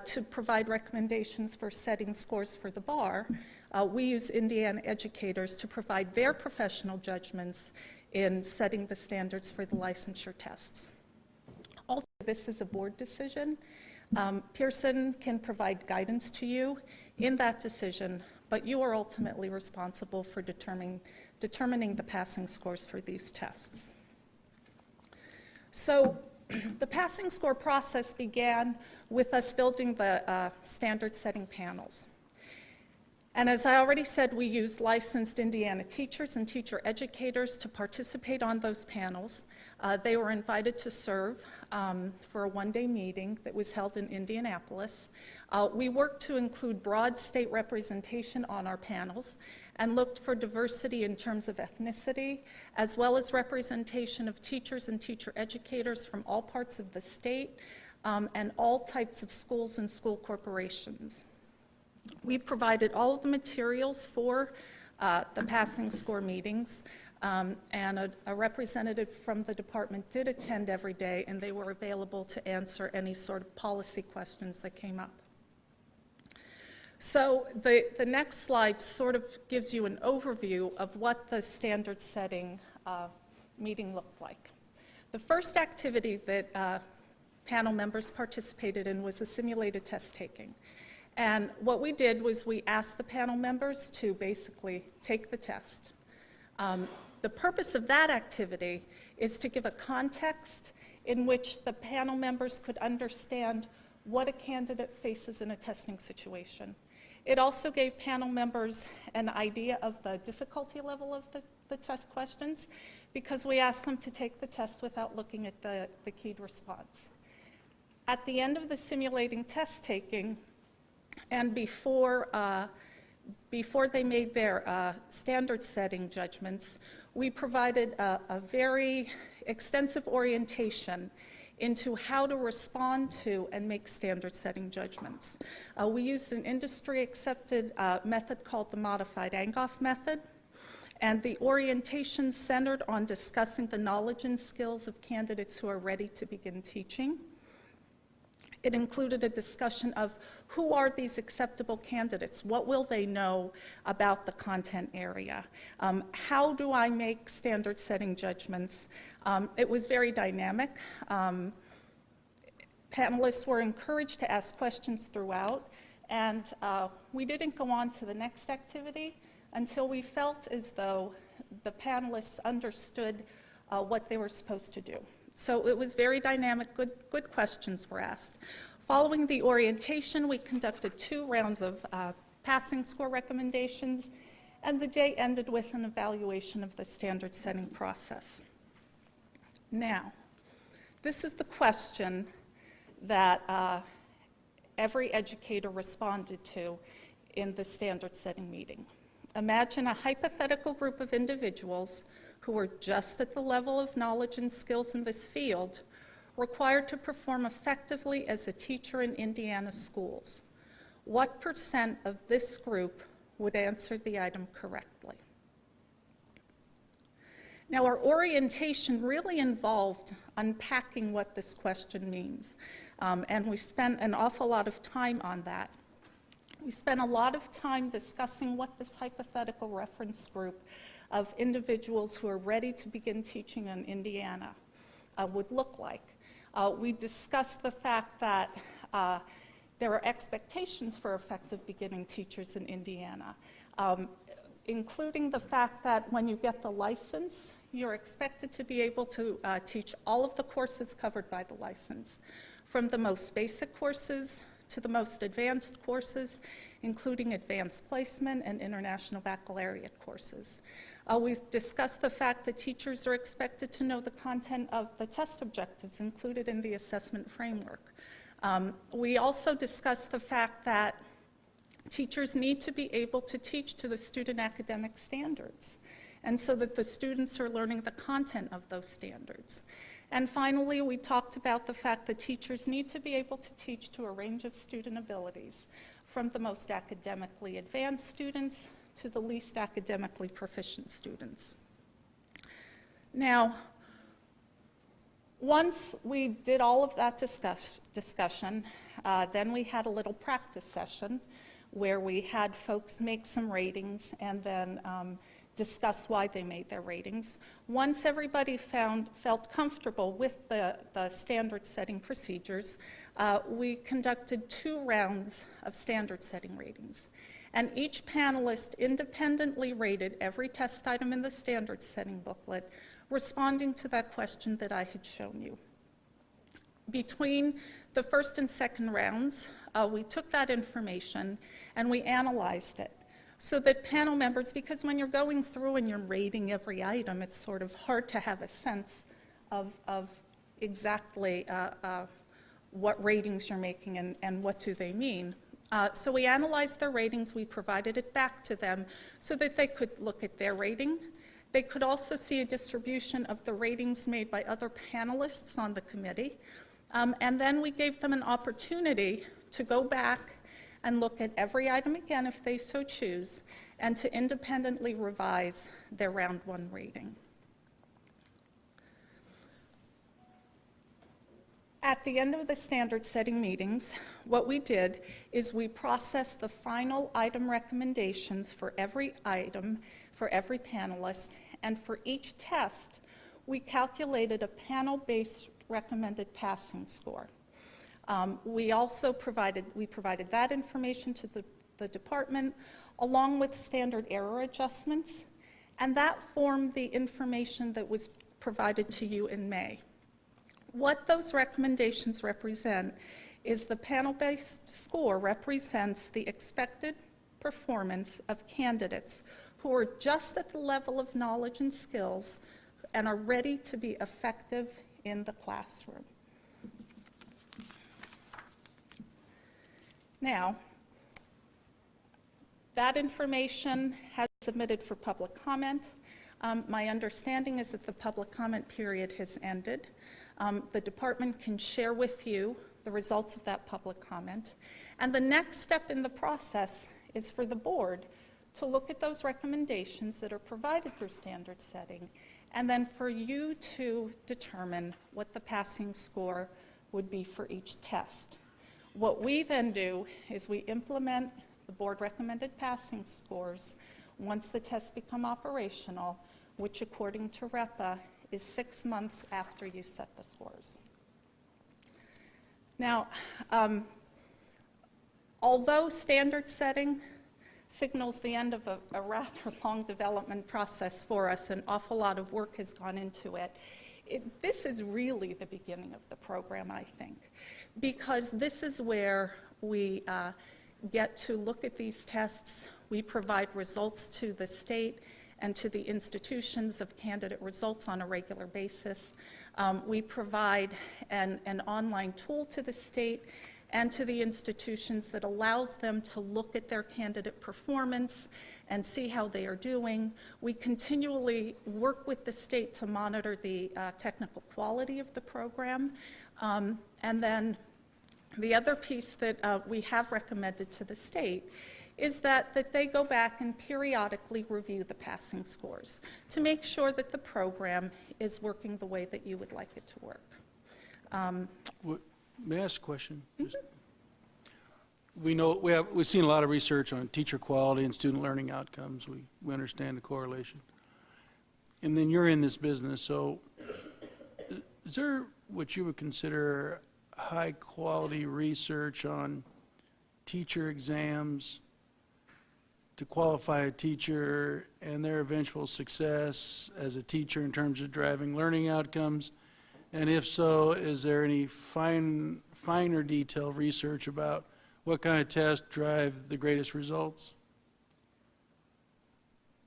to provide recommendations for setting scores for the bar, we use Indiana educators to provide their professional judgments in setting the standards for the licensure tests. Ultimately, this is a board decision. Pearson can provide guidance to you in that decision, but you are ultimately responsible for determining the passing scores for these tests. So the passing score process began with us building the standard setting panels. And as I already said, we used licensed Indiana teachers and teacher educators to participate on those panels. They were invited to serve for a one-day meeting that was held in Indianapolis. We worked to include broad state representation on our panels and looked for diversity in terms of ethnicity, as well as representation of teachers and teacher educators from all parts of the state and all types of schools and school corporations. We provided all of the materials for the passing score meetings, and a representative from the department did attend every day, and they were available to answer any sort of policy questions that came up. So the next slide sort of gives you an overview of what the standard setting meeting looked like. The first activity that panel members participated in was a simulated test taking. And what we did was we asked the panel members to basically take the test. The purpose of that activity is to give a context in which the panel members could understand what a candidate faces in a testing situation. It also gave panel members an idea of the difficulty level of the test questions, because we asked them to take the test without looking at the keyed response. At the end of the simulating test taking, and before they made their standard setting judgments, we provided a very extensive orientation into how to respond to and make standard setting judgments. We used an industry accepted method called the modified Angoff method, and the orientation centered on discussing the knowledge and skills of candidates who are ready to begin teaching. It included a discussion of who are these acceptable candidates, what will they know about the content area, how do I make standard setting judgments. It was very dynamic. Panelists were encouraged to ask questions throughout, and we didn't go on to the next activity until we felt as though the panelists understood what they were supposed to do. So it was very dynamic, good questions were asked. Following the orientation, we conducted 2 rounds of passing score recommendations, and the day ended with an evaluation of the standard setting process. Now, this is the question that every educator responded to in the standard setting meeting. Imagine a hypothetical group of individuals who are just at the level of knowledge and skills in this field, required to perform effectively as a teacher in Indiana schools. What % of this group would answer the item correctly? Now, our orientation really involved unpacking what this question means, and we spent an awful lot of time on that. We spent a lot of time discussing what this hypothetical reference group of individuals who are ready to begin teaching in Indiana would look like. We discussed the fact that there are expectations for effective beginning teachers in Indiana, including the fact that when you get the license, you're expected to be able to teach all of the courses covered by the license, from the most basic courses to the most advanced courses, including advanced placement and international baccalaureate courses. We discussed the fact that teachers are expected to know the content of the test objectives included in the assessment framework. We also discussed the fact that teachers need to be able to teach to the student academic standards, and so that the students are learning the content of those standards. And finally, we talked about the fact that teachers need to be able to teach to a range of student abilities, from the most academically advanced students to the least academically proficient students. Now, once we did all of that discussion, then we had a little practice session where we had folks make some ratings and then discuss why they made their ratings. Once everybody felt comfortable with the standard setting procedures, we conducted 2 rounds of standard setting ratings. And each panelist independently rated every test item in the standard setting booklet, responding to that question that I had shown you. Between the first and second rounds, we took that information and we analyzed it, so that panel members, because when you're going through and you're rating every item, it's sort of hard to have a sense of exactly what ratings you're making and what do they mean. So we analyzed their ratings, we provided it back to them so that they could look at their rating. They could also see a distribution of the ratings made by other panelists on the committee. And then we gave them an opportunity to go back and look at every item again if they so choose, and to independently revise their round 1 rating. At the end of the standard setting meetings, what we did is we processed the final item recommendations for every item, for every panelist, and for each test, we calculated a panel-based recommended passing score. We also provided that information to the department, along with standard error adjustments, and that formed the information that was provided to you in May. What those recommendations represent is the panel-based score represents the expected performance of candidates who are just at the level of knowledge and skills and are ready to be effective in the classroom. Now, that information has been submitted for public comment. My understanding is that the public comment period has ended. The department can share with you the results of that public comment. And the next step in the process is for the board to look at those recommendations that are provided through standard setting, and then for you to determine what the passing score would be for each test. What we then do is we implement the board-recommended passing scores once the tests become operational, which according to REPA is 6 months after you set the scores. Now, although standard setting signals the end of a rather long development process for us, an awful lot of work has gone into it, this is really the beginning of the program, I think, because this is where we get to look at these tests. We provide results to the state and to the institutions of candidate results on a regular basis. We provide an online tool to the state and to the institutions that allows them to look at their candidate performance and see how they are doing. We continually work with the state to monitor the technical quality of the program. And then the other piece that we have recommended to the state is that they go back and periodically review the passing scores to make sure that the program is working the way that you would like it to work. May I ask a question? We know, we've seen a lot of research on teacher quality and student learning outcomes. We understand the correlation. And then you're in this business, so is there what you would consider high-quality research on teacher exams to qualify a teacher and their eventual success as a teacher in terms of driving learning outcomes? And if so, is there any finer detail research about what kind of tests drive the greatest results?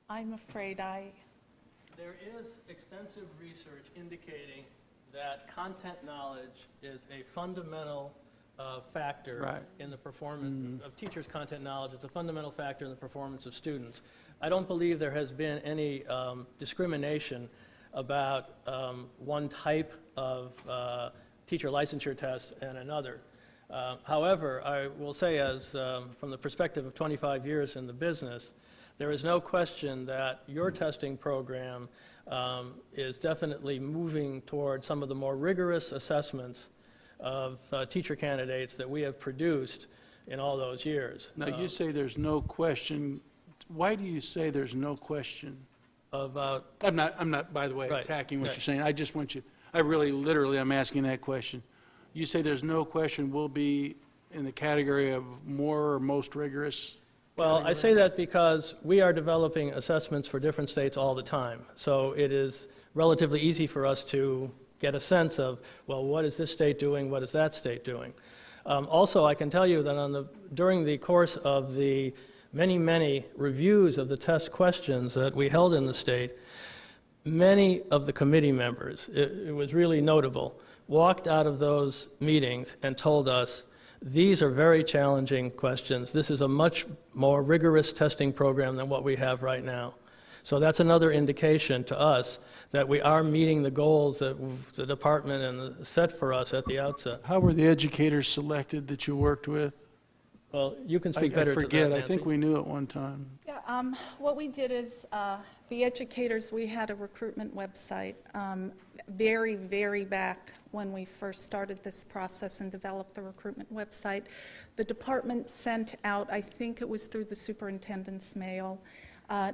I'm afraid There is extensive research indicating that content knowledge is a fundamental factor in the performance of teachers' content knowledge. It's a fundamental factor in the performance of students. I don't believe there has been any discrimination about one type of teacher licensure test and another. However, I will say, as from the perspective of 25 years in the business, there is no question that your testing program is definitely moving toward some of the more rigorous assessments of teacher candidates that we have produced in all those years. Now, you say there's no question. Why do you say there's no question? About I'm not, by the way, attacking what you're saying. I just want you, I really, literally, I'm asking that question. You say there's no question we'll be in the category of more or most rigorous? Well, I say that because we are developing assessments for different states all the time. So it is relatively easy for us to get a sense of, well, what is this state doing? What is that state doing? Also, I can tell you that during the course of the many reviews of the test questions that we held in the state, many of the committee members, it was really notable, walked out of those meetings and told us, these are very challenging questions. This is a much more rigorous testing program than what we have right now. So that's another indication to us that we are meeting the goals that the department set for us at the outset. How were the educators selected that you worked with? Well, you can speak better to that, I forget. Nancy. I think we knew at one time. Yeah, what we did is the educators, we had a recruitment website very back when we first started this process and developed the recruitment website. The department sent out, I think it was through the superintendent's mail,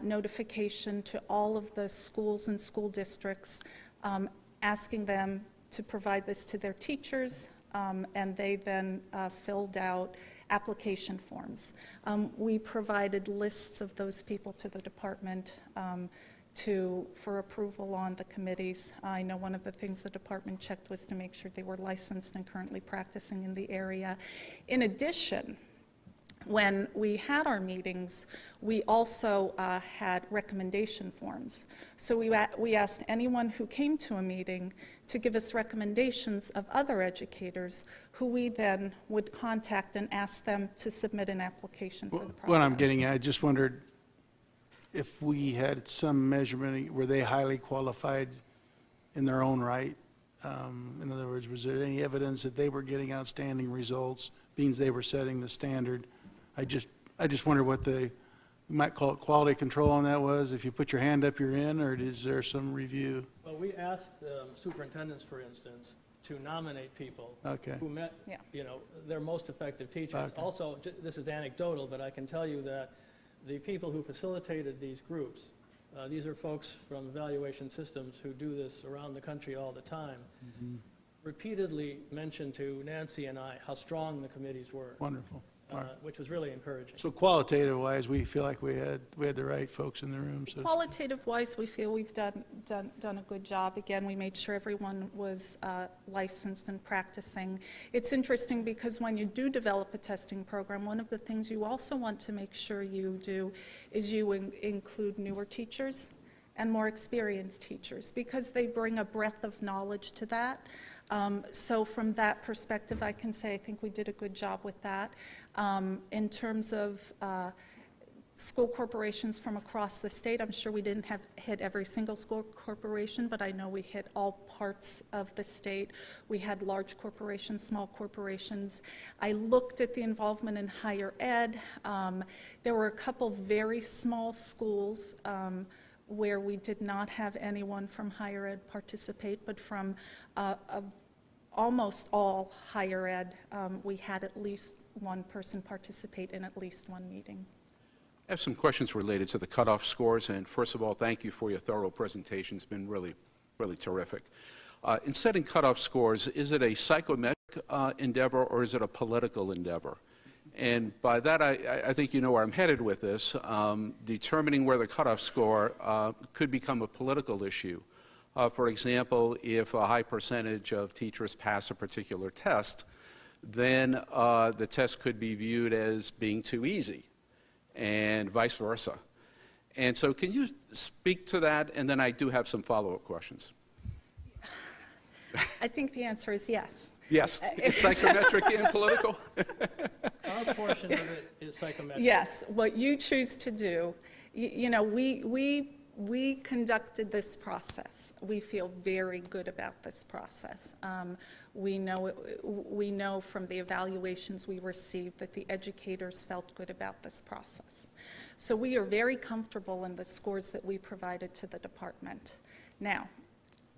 notification to all of the schools and school districts asking them to provide this to their teachers, and they then filled out application forms. We provided lists of those people to the department for approval on the committees. I know one of the things the department checked was to make sure they were licensed and currently practicing in the area. In addition, when we had our meetings, we also had recommendation forms. So we asked anyone who came to a meeting to give us recommendations of other educators who we then would contact and ask them to submit an application for the process. What I'm getting at, I just wondered if we had some measurement, were they highly qualified in their own right? In other words, was there any evidence that they were getting outstanding results, means they were setting the standard? I just wonder what you might call it quality control on that was. If you put your hand up, you're in, or is there some review? Well, we asked superintendents, for instance, to nominate people Okay. who met, Yeah. their most effective teachers. Okay. Also, this is anecdotal, but I can tell you that the people who facilitated these groups, these are folks from evaluation systems who do this around the country all the time, repeatedly mentioned to Nancy and I how strong the committees were, Wonderful. All right. which was really encouraging. So qualitative-wise, we feel like we had the right folks in the room, so to speak. Qualitative-wise, we feel we've done a good job. Again, we made sure everyone was licensed and practicing. It's interesting because when you do develop a testing program, one of the things you also want to make sure you do is you include newer teachers and more experienced teachers, because they bring a breadth of knowledge to that. So from that perspective, I can say I think we did a good job with that. In terms of school corporations from across the state, I'm sure we didn't hit every single school corporation, but I know we hit all parts of the state. We had large corporations, small corporations. I looked at the involvement in higher ed. There were a couple very small schools where we did not have anyone from higher ed participate, but from almost all higher ed, we had at least one person participate in at least one meeting. I have some questions related to the cutoff scores, and first of all, thank you for your thorough presentation. It's been really, really terrific. In setting cutoff scores, is it a psychometric endeavor or is it a political endeavor? And by that, I think you know where I'm headed with this. Determining where the cutoff score could become a political issue. For example, if a high percentage of teachers pass a particular test, then the test could be viewed as being too easy, and vice versa. And so can you speak to that? And then I do have some follow-up questions. I think the answer is yes. Yes, it's psychometric and political? Our portion of it is psychometric. Yes, what you choose to do, we conducted this process. We feel very good about this process. We know from the evaluations we received that the educators felt good about this process. So we are very comfortable in the scores that we provided to the department. Now,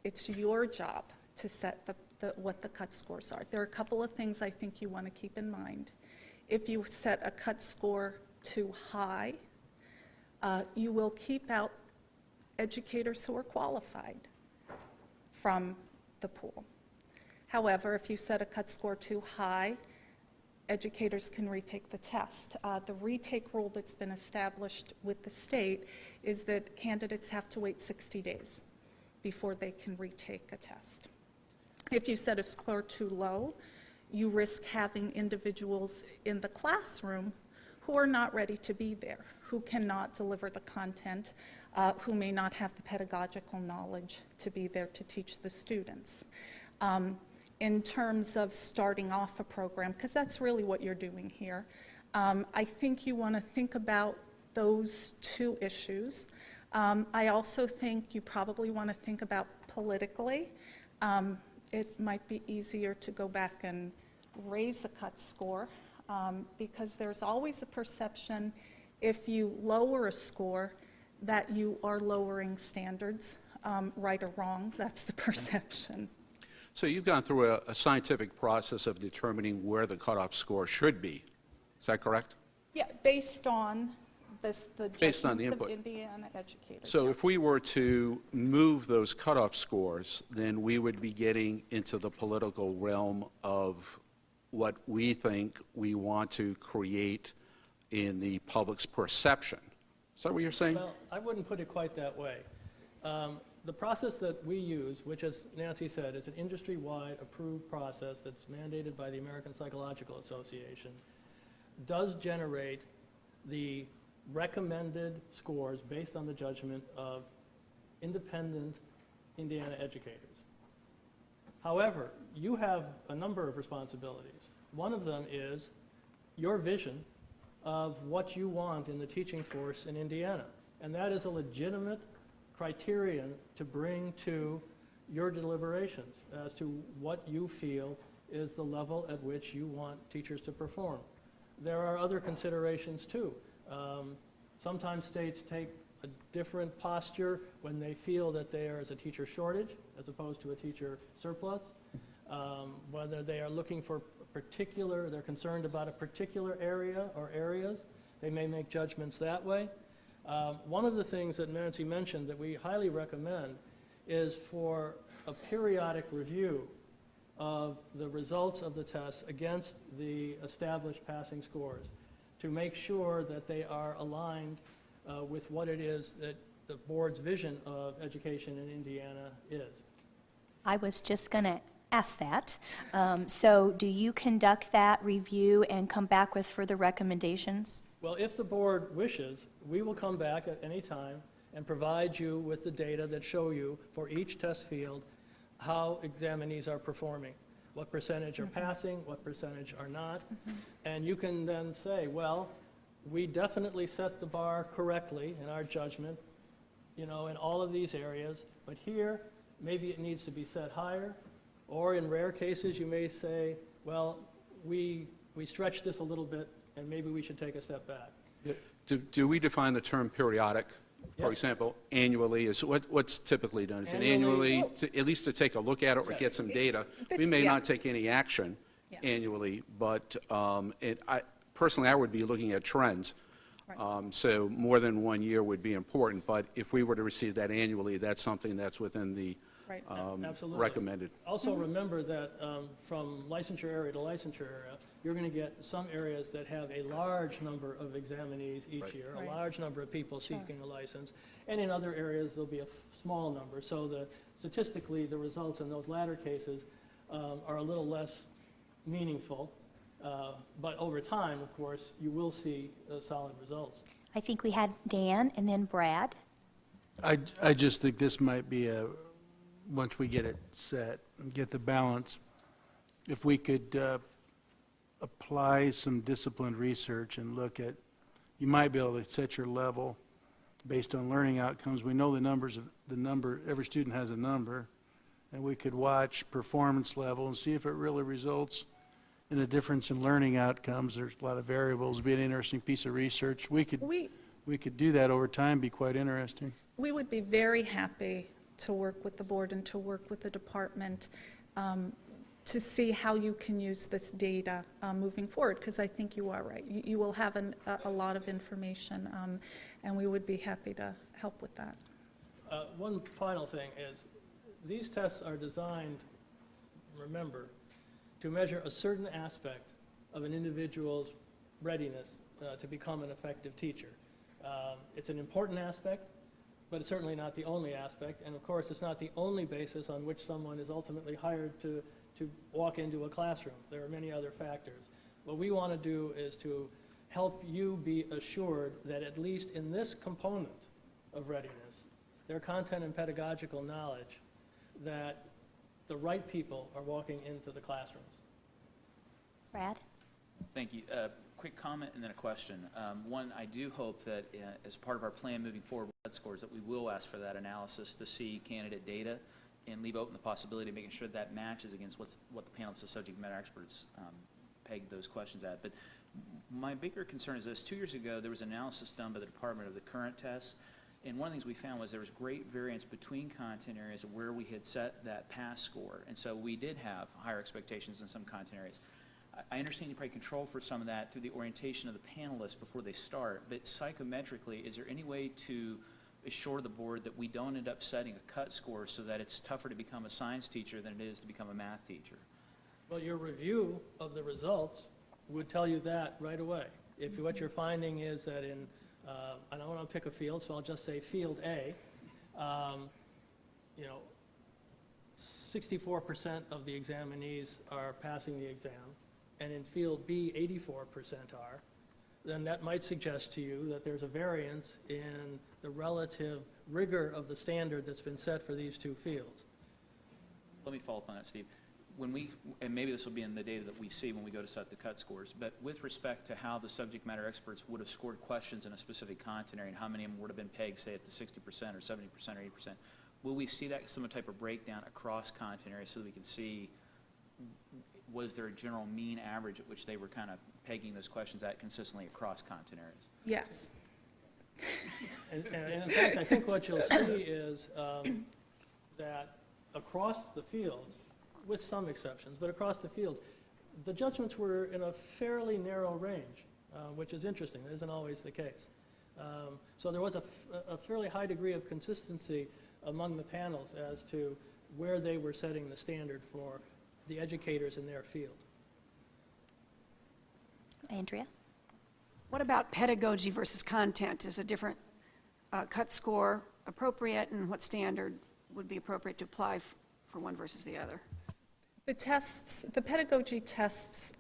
it's your job to set what the cut scores are. There are a couple of things I think you want to keep in mind. If you set a cut score too high, you will keep out educators who are qualified from the pool. However, if you set a cut score too high, educators can retake the test. The retake rule that's been established with the state is that candidates have to wait 60 days before they can retake a test. If you set a score too low, you risk having individuals in the classroom who are not ready to be there, who cannot deliver the content, who may not have the pedagogical knowledge to be there to teach the students. In terms of starting off a program, because that's really what you're doing here, I think you want to think about those two issues. I also think you probably want to think about politically. It might be easier to go back and raise a cut score because there's always a perception if you lower a score that you are lowering standards, right or wrong, that's the perception. So you've gone through a scientific process of determining where the cutoff score should be. Is that correct? Yeah, based on the Based on judgments the of input. Indiana educators. So yeah. if we were to move those cutoff scores, then we would be getting into the political realm of what we think we want to create in the public's perception. Is that what you're saying? Well, I wouldn't put it quite that way. The process that we use, which as Nancy said, is an industry-wide approved process that's mandated by the American Psychological Association, does generate the recommended scores based on the judgment of independent Indiana educators. However, you have a number of responsibilities. One of them is your vision of what you want in the teaching force in Indiana, and that is a legitimate criterion to bring to your deliberations as to what you feel is the level at which you want teachers to perform. There are other considerations too. Sometimes states take a different posture when they feel that there is a teacher shortage as opposed to a teacher surplus. Whether they are looking for they're concerned about a particular area or areas, they may make judgments that way. One of the things that Nancy mentioned that we highly recommend is for a periodic review of the results of the tests against the established passing scores to make sure that they are aligned with what it is that the board's vision of education in Indiana is. I was just going to ask that. So do you conduct that review and come back with further recommendations? Well, if the board wishes, we will come back at any time and provide you with the data that show you for each test field how examinees are performing, what percentage are passing, what percentage are not. And you can then say, well, we definitely set the bar correctly in our judgment, you know, in all of these areas, but here, maybe it needs to be set higher, or in rare cases, you may say, well, we stretched this a little bit, and maybe we should take a step back. Do we define the term periodic? For Yes. example, annually, is what's typically done? Is it Annually- annually, at least to take a look at it or get some data? We may not take any action Yes. annually, but personally, I would be looking at trends. So more than 1 year would be important, but if we were to receive that annually, that's something that's within the Right. Absolutely. recommended. Also remember that from licensure area to licensure area, you're going to get some areas that have a large number of examinees each Right. year, Right. a large number of people seeking a license, and in other areas, there'll be a small number. So statistically, the results in those latter cases are a little less meaningful, but over time, of course, you will see solid results. I think we had Dan and then Brad. I just think this might be once we get it set and get the balance, if we could apply some disciplined research and look at, you might be able to set your level based on learning outcomes. We know the number, every student has a number, and we could watch performance level and see if it really results in a difference in learning outcomes. There's a lot of variables. It'd be an interesting piece of research. We could do that over time, be quite interesting. We would be very happy to work with the board and to work with the department to see how you can use this data moving forward, because I think you are right. You will have a lot of information, and we would be happy to help with that. One final thing is, these tests are designed, remember, to measure a certain aspect of an individual's readiness to become an effective teacher. It's an important aspect, but it's certainly not the only aspect, and of course, it's not the only basis on which someone is ultimately hired to walk into a classroom. There are many other factors. What we want to do is to help you be assured that at least in this component of readiness, their content and pedagogical knowledge, that the right people are walking into the classrooms. Brad? Thank you. Quick comment and then a question. One, I do hope that as part of our plan moving forward with scores, that we will ask for that analysis to see candidate data and leave open the possibility of making sure that matches against what the panelists of subject matter experts pegged those questions at. But my bigger concern is this. 2 years ago, there was analysis done by the department of the current tests, and one of the things we found was there was great variance between content areas of where we had set that pass score, and so we did have higher expectations in some content areas. I understand you probably control for some of that through the orientation of the panelists before they start, but psychometrically, is there any way to assure the board that we don't end up setting a cut score so that it's tougher to become a science teacher than it is to become a math teacher? Well, your review of the results would tell you that right away. If what you're finding is that in, I don't want to pick a field, so I'll just say field A, you know, 64% of the examinees are passing the exam, and in field B, 84% are, then that might suggest to you that there's a variance in the relative rigor of the standard that's been set for these two fields. Let me follow up on that, Steve. When we, and maybe this will be in the data that we see when we go to set the cut scores, but with respect to how the subject matter experts would have scored questions in a specific content area and how many of them would have been pegged, say, at the 60% or 70% or 80%, will we see that some type of breakdown across content areas so that we can see, was there a general mean average at which they were kind of pegging those questions at consistently across content areas? Yes. And in fact, I think what you'll see is that across the fields, with some exceptions, but across the fields, the judgments were in a fairly narrow range, which is interesting. That isn't always the case. So there was a fairly high degree of consistency among the panels as to where they were setting the standard for the educators in their field. Andrea? What about pedagogy versus content? Is a different cut score appropriate, and what standard would be appropriate to apply for one versus the other? The tests, the pedagogy tests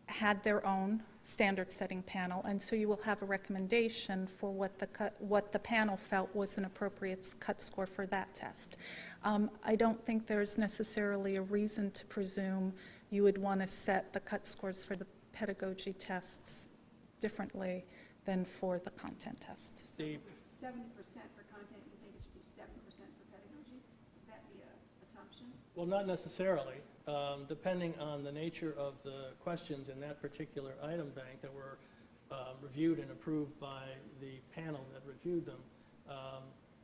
had their own standard-setting panel, and so you will have a recommendation for what the panel felt was an appropriate cut score for that test. I don't think there's necessarily a reason to presume you would want to set the cut scores for the pedagogy tests differently than for the content tests. 70% for content, you think it should be 7% for pedagogy? Would that be an assumption? Well, not necessarily. Depending on the nature of the questions in that particular item bank that were reviewed and approved by the panel that reviewed them,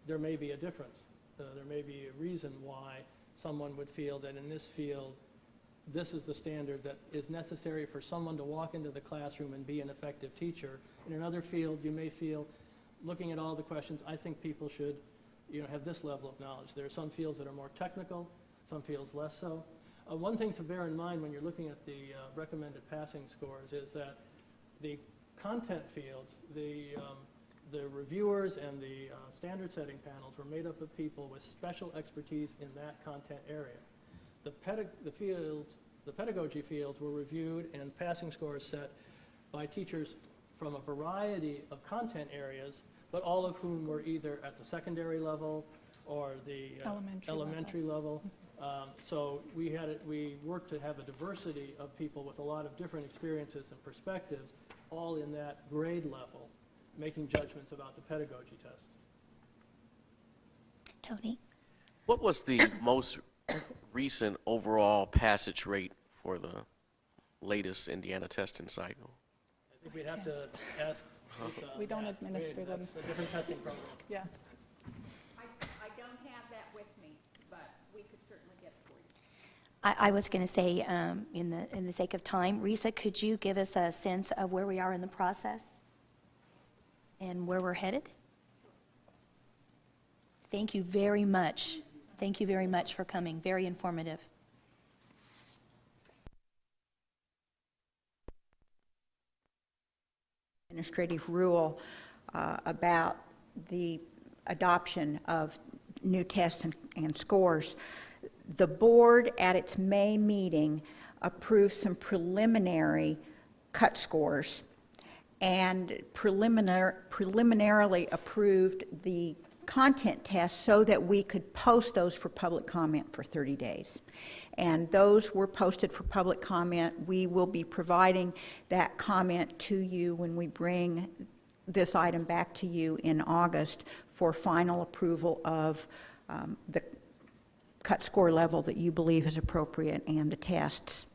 there may be a difference. There may be a reason why someone would feel that in this field, this is the standard that is necessary for someone to walk into the classroom and be an effective teacher. In another field, you may feel, looking at all the questions, I think people should, have this level of knowledge. There are some fields that are more technical, some fields less so. One thing to bear in mind when you're looking at the recommended passing scores is that the content fields, the reviewers and the standard-setting panels were made up of people with special expertise in that content area. The pedagogy fields were reviewed and passing scores set by teachers from a variety of content areas, but all of whom were either at the secondary level or the elementary level. So we worked to have a diversity of people with a lot of different experiences and perspectives, all in that grade level, making judgments about the pedagogy test. Tony? What was the most recent overall passage rate for the latest Indiana testing cycle? I think we'd have to ask Lisa on We don't that. administer them. That's a different testing program. Yeah. I don't have that with me, but we could certainly get it for you. I was going to say, in the sake of time, Risa, could you give us a sense of where we are in the process and where we're headed? Thank you very much. Thank you very much for coming. Very informative. Administrative rule about the adoption of new tests and scores. The board at its May meeting approved some preliminary cut scores and preliminarily approved the content tests so that we could post those for public comment for 30 days. And those were posted for public comment. We will be providing that comment to you when we bring this item back to you in August for final approval of the cut score level that you believe is appropriate and the tests.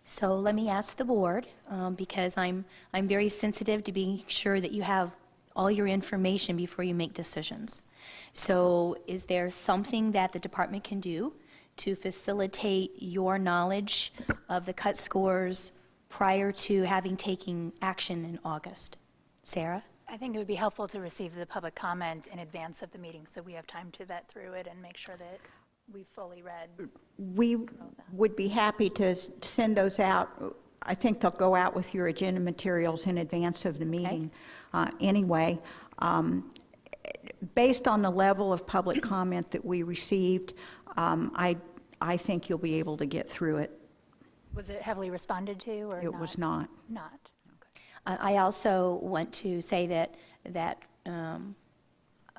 So let me ask the board, because I'm very sensitive to being sure that you have all your information before you make decisions. So is there something that the department can do to facilitate your knowledge of the cut scores prior to having taken action in August? Sarah? I think it would be helpful to receive the public comment in advance of the meeting so we have time to vet through it and make sure that we fully read. We would be happy to send those out. I think they'll go out with your agenda materials in advance of the meeting anyway. based on the level of public comment that we received, I think you'll be able to get through it. Was it heavily responded to or It was not. Not. I also want to say that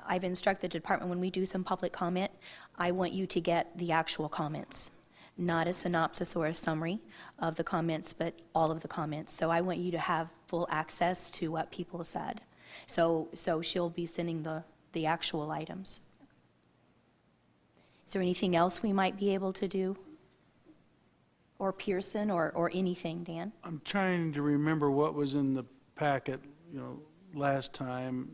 I've instructed the department when we do some public comment, I want you to get the actual comments, not a synopsis or a summary of the comments, but all of the comments. So I want you to have full access to what people said. So she'll be sending the actual items. Is there anything else we might be able to do? Or Pearson, or anything, Dan? I'm trying to remember what was in the packet, last time.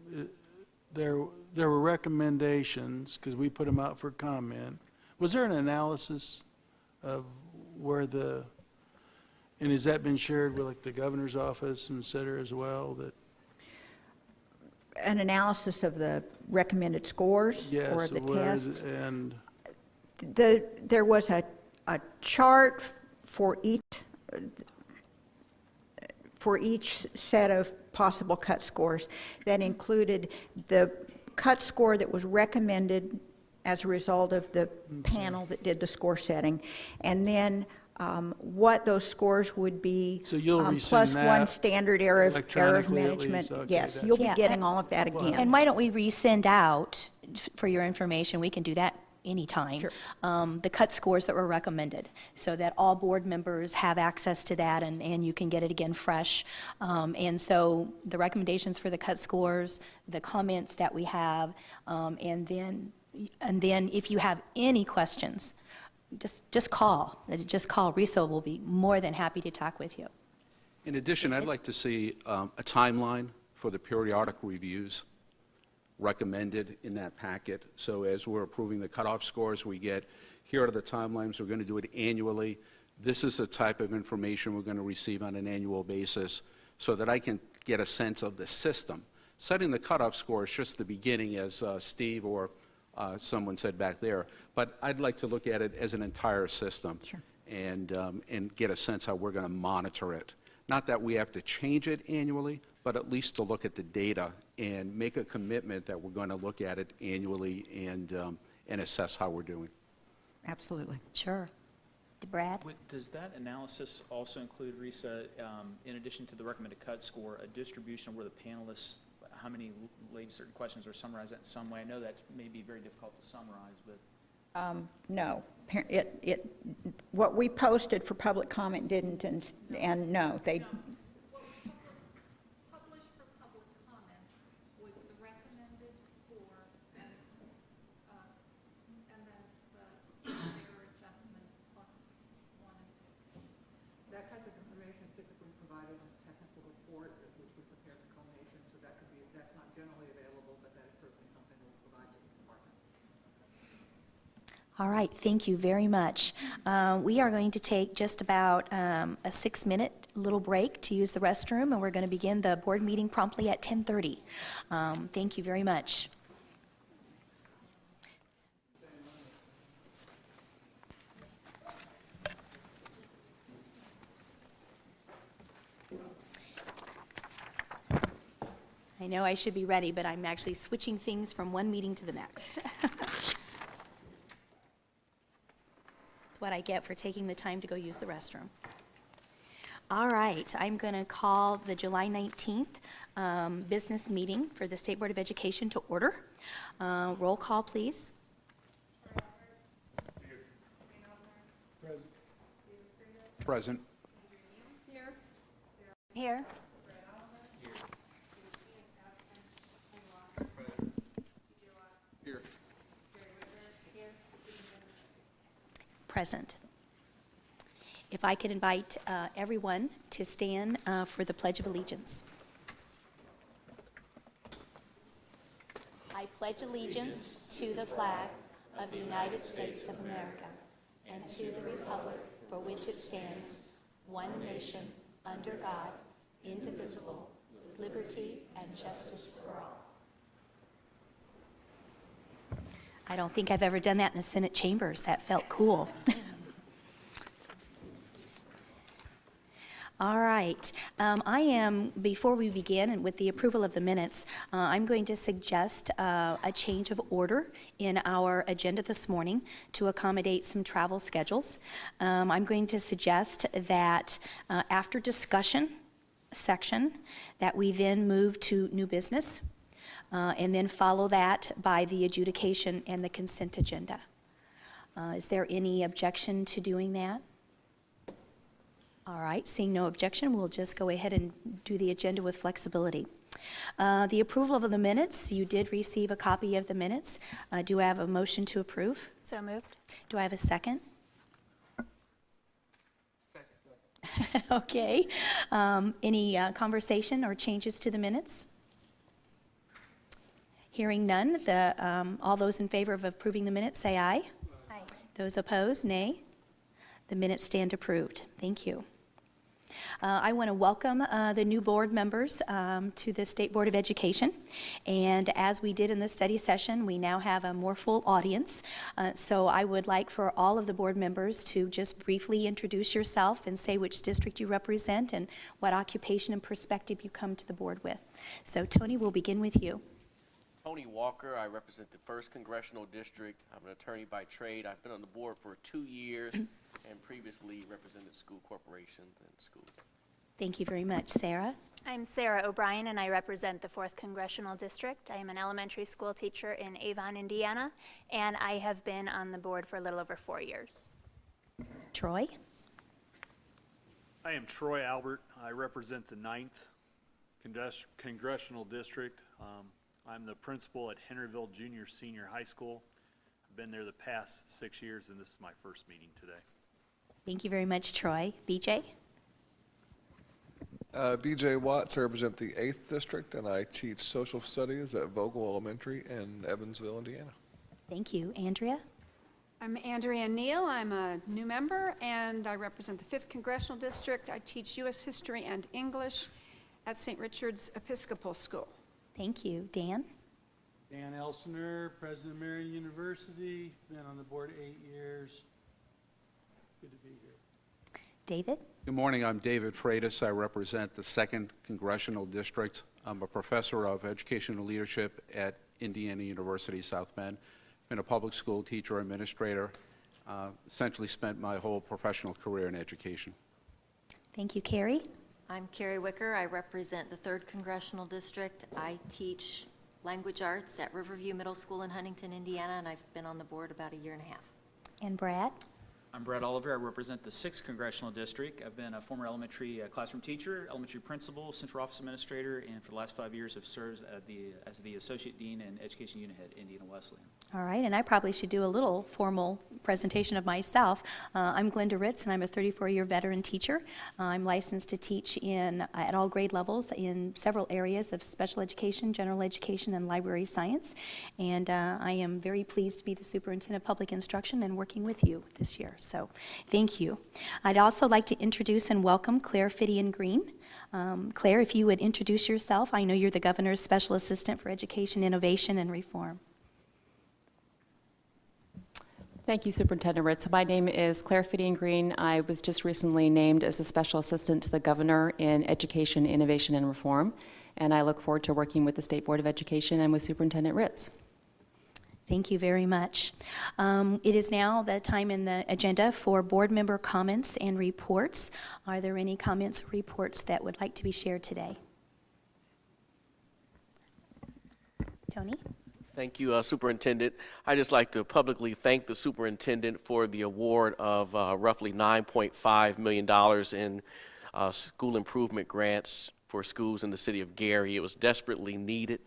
There were recommendations, because we put them out for comment. Was there an analysis of where and has that been shared with like the governor's office and et cetera as well? That An analysis of the recommended scores yes, for the where tests. and There was a chart for each set of possible cut scores that included the cut score that was recommended as a result of the panel that did the score setting, and then what those scores would be. So you'll plus resend one that standard error of electronically at management. least? Okay, Yes, that's- you'll be Yeah, getting all of that again. And why don't we resend out, for your information, we can do that anytime, Sure. the cut scores that were recommended, so that all board members have access to that, and you can get it again fresh. And so the recommendations for the cut scores, the comments that we have, and then if you have any questions, just call. Just call. Riso will be more than happy to talk with you. In addition, I'd like to see a timeline for the periodic reviews recommended in that packet. So as we're approving the cutoff scores, we get, here are the timelines, we're going to do it annually. This is the type of information we're going to receive on an annual basis, so that I can get a sense of the system. Setting the cutoff score is just the beginning, as Steve or someone said back there, but I'd like to look at it as an entire system. Sure. And get a sense how we're going to monitor it. Not that we have to change it annually, but at least to look at the data and make a commitment that we're going to look at it annually and assess how we're doing. Absolutely. Sure. Brad? Does that analysis also include, Risa, in addition to the recommended cut score, a distribution of where the panelists, how many laid certain questions, or summarize that in some way? I know that's maybe very difficult to summarize, but... No. What we posted for public comment didn't, and no, they, What was published for public comment was the recommended score and then the error adjustments plus 1 and 2. That type of information is typically provided in the technical report, which we prepare the culmination, so that's not generally available, but that is certainly something we'll provide to the department. All right, thank you very much. We are going to take just about a 6-minute little break to use the restroom, and we're going to begin the board meeting promptly at 10:30. Thank you very much. I know I should be ready, but I'm actually switching things from one meeting to the next. What I get for taking the time to go use the restroom. All right, I'm going to call the July 19th business meeting for the State Board of Education to order. Roll call, please. Present. Here. Here. Present. If I could invite everyone to stand for the Pledge of Allegiance. I pledge allegiance to the flag of the United States of America and to the republic for which it stands, one nation, under God, indivisible, with liberty and justice for all. I don't think I've ever done that in the Senate chambers. That felt cool. All right. Before we begin, and with the approval of the minutes, I'm going to suggest a change of order in our agenda this morning to accommodate some travel schedules. I'm going to suggest that after discussion section, that we then move to new business, and then follow that by the adjudication and the consent agenda. Is there any objection to doing that? All right, seeing no objection, we'll just go ahead and do the agenda with flexibility. The approval of the minutes, you did receive a copy of the minutes. Do I have a motion to approve? So moved. Do I have a second? Second. Okay. Any conversation or changes to the minutes? Hearing none, all those in favor of approving the minutes, say aye. Aye. Those opposed, nay. The minutes stand approved. Thank you. I want to welcome the new board members to the State Board of Education. And as we did in the study session, we now have a more full audience. So I would like for all of the board members to just briefly introduce yourself and say which district you represent and what occupation and perspective you come to the board with. So Tony, we'll begin with you. Tony Walker, I represent the 1st Congressional District. I'm an attorney by trade. I've been on the board for 2 years and previously represented school corporations and schools. Thank you very much. Sarah? I'm Sarah O'Brien, and I represent the 4th Congressional District. I am an elementary school teacher in Avon, Indiana, and I have been on the board for a little over 4 years. Troy? I am Troy Albert. I represent the 9th Congressional District. I'm the principal at Henryville Junior Senior High School. I've been there the past 6 years, and this is my first meeting today. Thank you very much, Troy. BJ? BJ Watts, I represent the 8th District, and I teach social studies at Vogel Elementary in Evansville, Indiana. Thank you. Andrea? I'm Andrea Neal. I'm a new member, and I represent the 5th Congressional District. I teach U.S. History and English at St. Richard's Episcopal School. Thank you. Dan? Dan Elsener, President of Marion University, been on the board 8 years. Good to be here. David? Good morning, I'm David Freitas. I represent the 2nd Congressional District. I'm a professor of educational leadership at Indiana University, South Bend. Been a public school teacher, administrator, essentially spent my whole professional career in education. Thank you. Carrie? I'm Carrie Wicker. I represent the 3rd Congressional District. I teach language arts at Riverview Middle School in Huntington, Indiana, and I've been on the board about 1.5 years. And Brad? I'm Brad Oliver. I represent the 6th Congressional District. I've been a former elementary classroom teacher, elementary principal, central office administrator, and for the last 5 years have served as the Associate Dean and Education Unit Head at Indiana Wesleyan. All right, and I probably should do a little formal presentation of myself. I'm Glenda Ritz, and I'm a 34-year veteran teacher. I'm licensed to teach at all grade levels in several areas of special education, general education, and library science. And I am very pleased to be the Superintendent of Public Instruction and working with you this year. So thank you. I'd also like to introduce and welcome Claire Fidian Green. Claire, if you would introduce yourself. I know you're the Governor's Special Assistant for Education, Innovation, and Reform. Thank you, Superintendent Ritz. My name is Claire Fidian Green. I was just recently named as a Special Assistant to the Governor in Education, Innovation, and Reform, and I look forward to working with the State Board of Education and with Superintendent Ritz. Thank you very much. It is now the time in the agenda for board member comments and reports. Are there any comments or reports that would like to be shared today? Tony? Thank you, Superintendent. I'd just like to publicly thank the superintendent for the award of roughly $9.5 million in school improvement grants for schools in the city of Gary. It was desperately needed.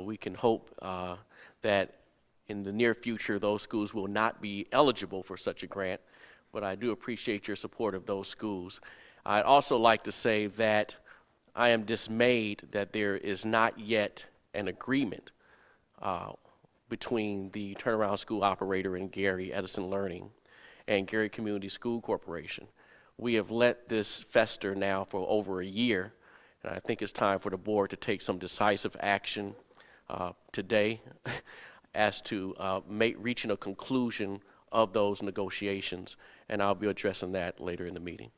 We can hope that in the near future those schools will not be eligible for such a grant, but I do appreciate your support of those schools. I'd also like to say that I am dismayed that there is not yet an agreement between the turnaround school operator in Gary, Edison Learning, and Gary Community School Corporation. We have let this fester now for over a year, and I think it's time for the board to take some decisive action today as to reaching a conclusion of those negotiations, and I'll be addressing that later in the meeting.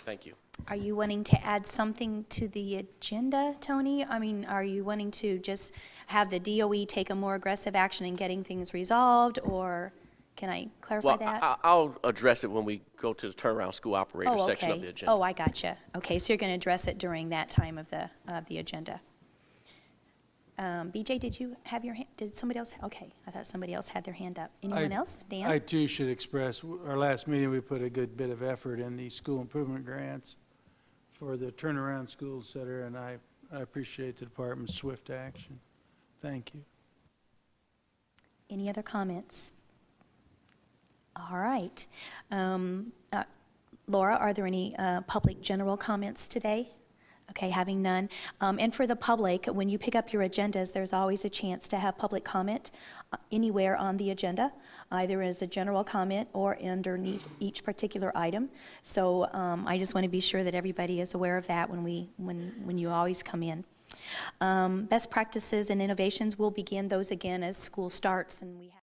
Thank you. Are you wanting to add something to the agenda, Tony? I mean, are you wanting to just have the DOE take a more aggressive action in getting things resolved, or can I clarify Well, that? I'll address it when we go to the turnaround school operator Oh, section of okay. the agenda. Oh, I gotcha. Okay, so you're going to address it during that time of the agenda. BJ, did you have your hand, did somebody else? Okay, I thought somebody else had their hand up. Anyone else? Dan? I too should express, our last meeting, we put a good bit of effort in the school improvement grants for the Turnaround School Center, and I appreciate the department's swift action. Thank you. Any other comments? All right. Laura, are there any public general comments today? Okay, having none. And for the public, when you pick up your agendas, there's always a chance to have public comment anywhere on the agenda, either as a general comment or underneath each particular item. So I just want to be sure that everybody is aware of that when you always come in. Best practices and innovations, we'll begin those again as school starts, and we have